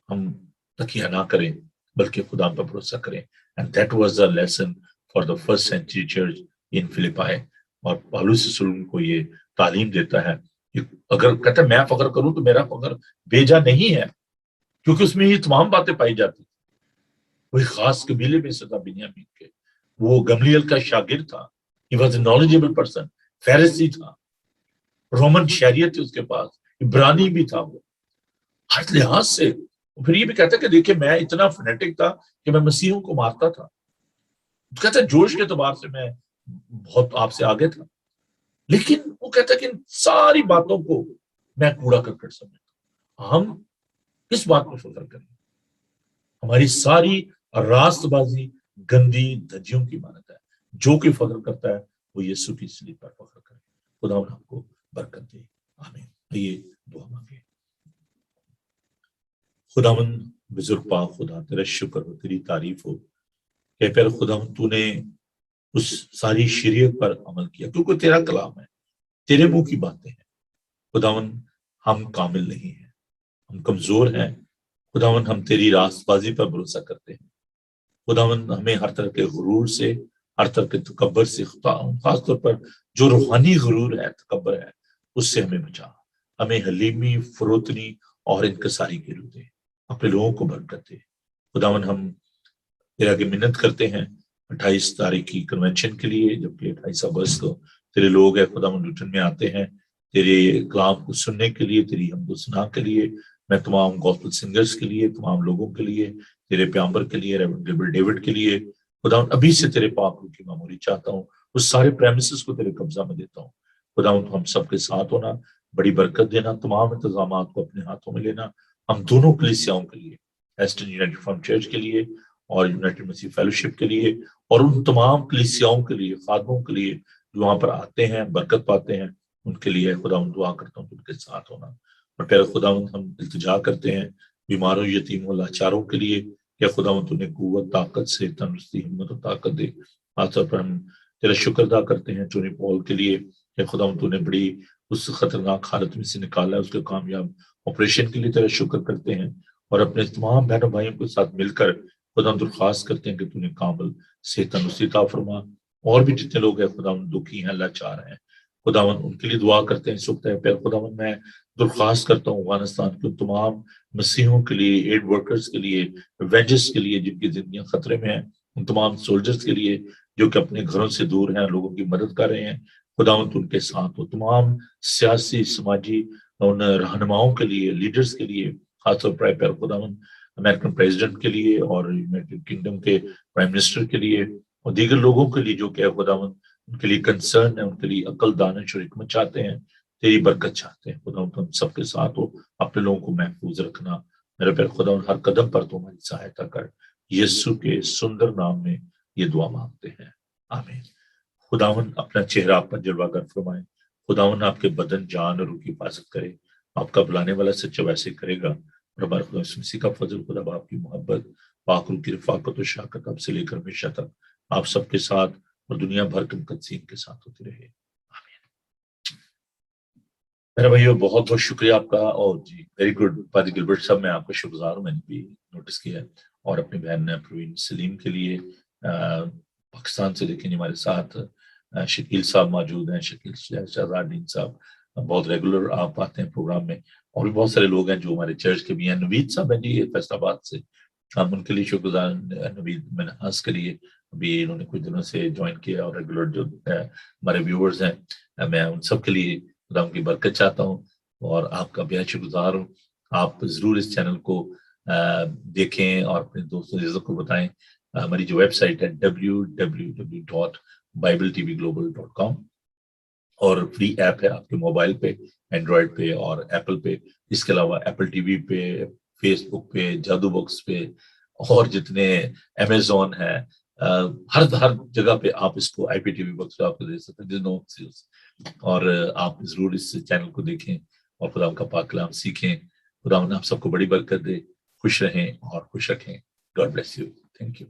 हम तकिया ना करें, बल्कि खुदा पर भरोसा करें। And that was the lesson for the first century church in Philippi. और पौलुस रसूल को ये तालीम देता है कि अगर कहता है मैं फख्र करूं तो मेरा फख्र बेजा नहीं है, क्योंकि उसमें ये तमाम बातें पाई जाती। कोई खास कबीले में से था बिन्यामीन के, वो गमलीएल का शागिर्द था, he was a knowledgeable person, Pharisee था, रोमन शरीयत थी उसके पास, इब्रानी भी था वो, हर लिहाज से। फिर ये भी कहता है कि देखिए मैं इतना फनेटिक था कि मैं मसीहों को मारता था। तो कहता है जोश के एतबार से मैं बहुत आपसे आगे था, लेकिन वो कहता है कि इन सारी बातों को मैं कूड़ा करकट समझता। हम किस बात को फख्र करें? हमारी सारी रास्तबाजी गंदी धज्जियों की मानत है। जो कोई फख्र करता है वो यीशु की सलीब पर फख्र करे। खुदा आपको बरकत दे, आमीन। आइए दुआ मांगे। खुदावंद बुजुर्ग पाक खुदा, तेरा शुक्र हो, तेरी तारीफ हो कि फिर खुदावंद तूने उस सारी शरीयत पर अमल किया, क्योंकि तेरा कलाम है, तेरे मुंह की बातें हैं। खुदावंद हम कामिल नहीं हैं, हम कमजोर हैं। खुदावंद हम तेरी रास्तबाजी पर भरोसा करते हैं। खुदावंद हमें हर तरह के गुरूर से, हर तरह के तकब्बर से, खासतौर पर जो रूहानी गुरूर है, तकब्बर है, उससे हमें बचा। हमें हलीमी, फरोतनी और इनकसारी की रूह दे। अपने लोगों को बरकत दे। खुदावंद हम तेरे आगे मिन्नत करते हैं 28 तारीख की कन्वेंशन के लिए, जबकि 28 अगस्त को तेरे लोग है खुदावंद लुटन में आते हैं तेरे कलाम को सुनने के लिए, तेरी हमदो सना के लिए। मैं तमाम गॉस्पेल सिंगर्स के लिए, तमाम लोगों के लिए, तेरे प्याम्बर के लिए, रेवरेंड गिलबर्ट डेविड के लिए खुदावंद अभी से तेरे पाक रूह की मामूली चाहता हूँ। उस सारे प्रेमिसेस को तेरे कब्जा में देता हूँ। खुदावंद हम सबके साथ होना, बड़ी बरकत देना, तमाम इंतजाम को अपने हाथों में लेना। हम दोनों कलीसियाओं के लिए, एस्टन यूनाइटेड फॉर्म चर्च के लिए और यूनाइटेड मसीह फेलोशिप के लिए, और उन तमाम कलीसियाओं के लिए, खादमों के लिए जो वहां पर आते हैं, बरकत पाते हैं, उनके लिए खुदावंद दुआ करता हूँ उनके साथ होना। और प्यारे खुदावंद हम इल्तिजा करते हैं बीमारों, यतीमों, लाचारों के लिए, क्या खुदावंद उन्हें कुव्वत, ताकत से, तंदुरुस्ती, हिम्मत और ताकत दे। खासतौर पर हम तेरा शुक्र अदा करते हैं टोनी पॉल के लिए, क्या खुदावंद उन्हें बड़ी उस खतरनाक हालत में से निकाला, उसके कामयाब ऑपरेशन के लिए तेरा शुक्र करते हैं। और अपने तमाम बहनों भाइयों के साथ मिलकर खुदा दरख्वास्त करते हैं कि तूने कामिल सेहत तंदुरुस्ती अता फरमा। और भी जितने लोग हैं खुदावंद दुखी हैं, लाचार हैं, खुदावंद उनके लिए दुआ करते हैं इस वक्त है। फिर खुदावंद मैं दरख्वास्त करता हूँ अफगानिस्तान के तमाम मसीहों के लिए, एड वर्कर्स के लिए, वेजेस के लिए जिनकी जिंदगियां खतरे में हैं, उन तमाम सोल्जर्स के लिए जो कि अपने घरों से दूर हैं, लोगों की मदद कर रहे हैं। खुदावंद उनके साथ हो। तमाम सियासी, समाजी उन रहनुमाओं के लिए, लीडर्स के लिए, खासतौर पर प्यारे खुदावंद अमेरिकन प्रेसिडेंट के लिए और यूनाइटेड किंगडम के प्राइम मिनिस्टर के लिए और दीगर लोगों के लिए जो कि खुदावंद उनके लिए कंसर्न है, उनके लिए अकल, दानिश और हिकमत चाहते हैं। तेरी बरकत चाहते हैं। खुदा तुम सबके साथ हो, अपने लोगों को महफूज रखना मेरे प्यारे खुदा, हर कदम पर तुम्हारी सहायता कर। यीशु के सुंदर नाम में ये दुआ मांगते हैं, आमीन। खुदावन अपना चेहरा आप पर जलवागर फरमाए, खुदावन आपके बदन जान और रूह की हिफाजत करे, आपका बुलाने वाला सच्चा वैसे करेगा। और हमारे खुदा यीशु मसीह का फजल, खुदा बाप की मोहब्बत, पाक रूह की रफाकत और शाकत अब से लेकर हमेशा तक आप सबके साथ और दुनिया भर के मुकद्दसीन के साथ होती रहे, आमीन। मेरा भाइयों बहुत बहुत शुक्रिया आपका। और जी वेरी गुड पादी गिलबर्ट साहब, मैं आपका शुक्रगुजार हूँ, मैंने भी नोटिस किया है। और अपनी बहन प्रवीण सलीम के लिए पाकिस्तान से लेकिन हमारे साथ शकील साहब मौजूद हैं, शकील शहजादीन साहब बहुत रेगुलर आप आते हैं प्रोग्राम में। और भी बहुत सारे लोग हैं जो हमारे चर्च के भी हैं। नवीद साहब हैं जी फैसलाबाद से, हम उनके लिए शुक्रगुजार। नवीद मिनहास के लिए अभी इन्होंने कुछ दिनों से ज्वाइन किया, और रेगुलर जो हमारे व्यूअर्स हैं, मैं उन सब के लिए खुदा की बरकत चाहता हूँ और आपका बेहद शुक्रगुजार हूँ। आप जरूर इस चैनल को देखें और अपने दोस्तों को बताएं। हमारी जो वेबसाइट है www.bibletvglobal.com, और फ्री ऐप है आपके मोबाइल पे, एंड्रॉयड पे और एप्पल पे। इसके अलावा एप्पल टीवी पे, फेसबुक पे, जादू बॉक्स पे और जितने अमेजोन है, हर जगह पे आप इसको IPTV बॉक्स पे आपको दे सकते हैं। और आप जरूर इस चैनल को देखें और खुदा का पाक कलाम सीखें। खुदा आप सबको बड़ी बरकत दे, खुश रहें और खुश रखें। God bless you, thank you.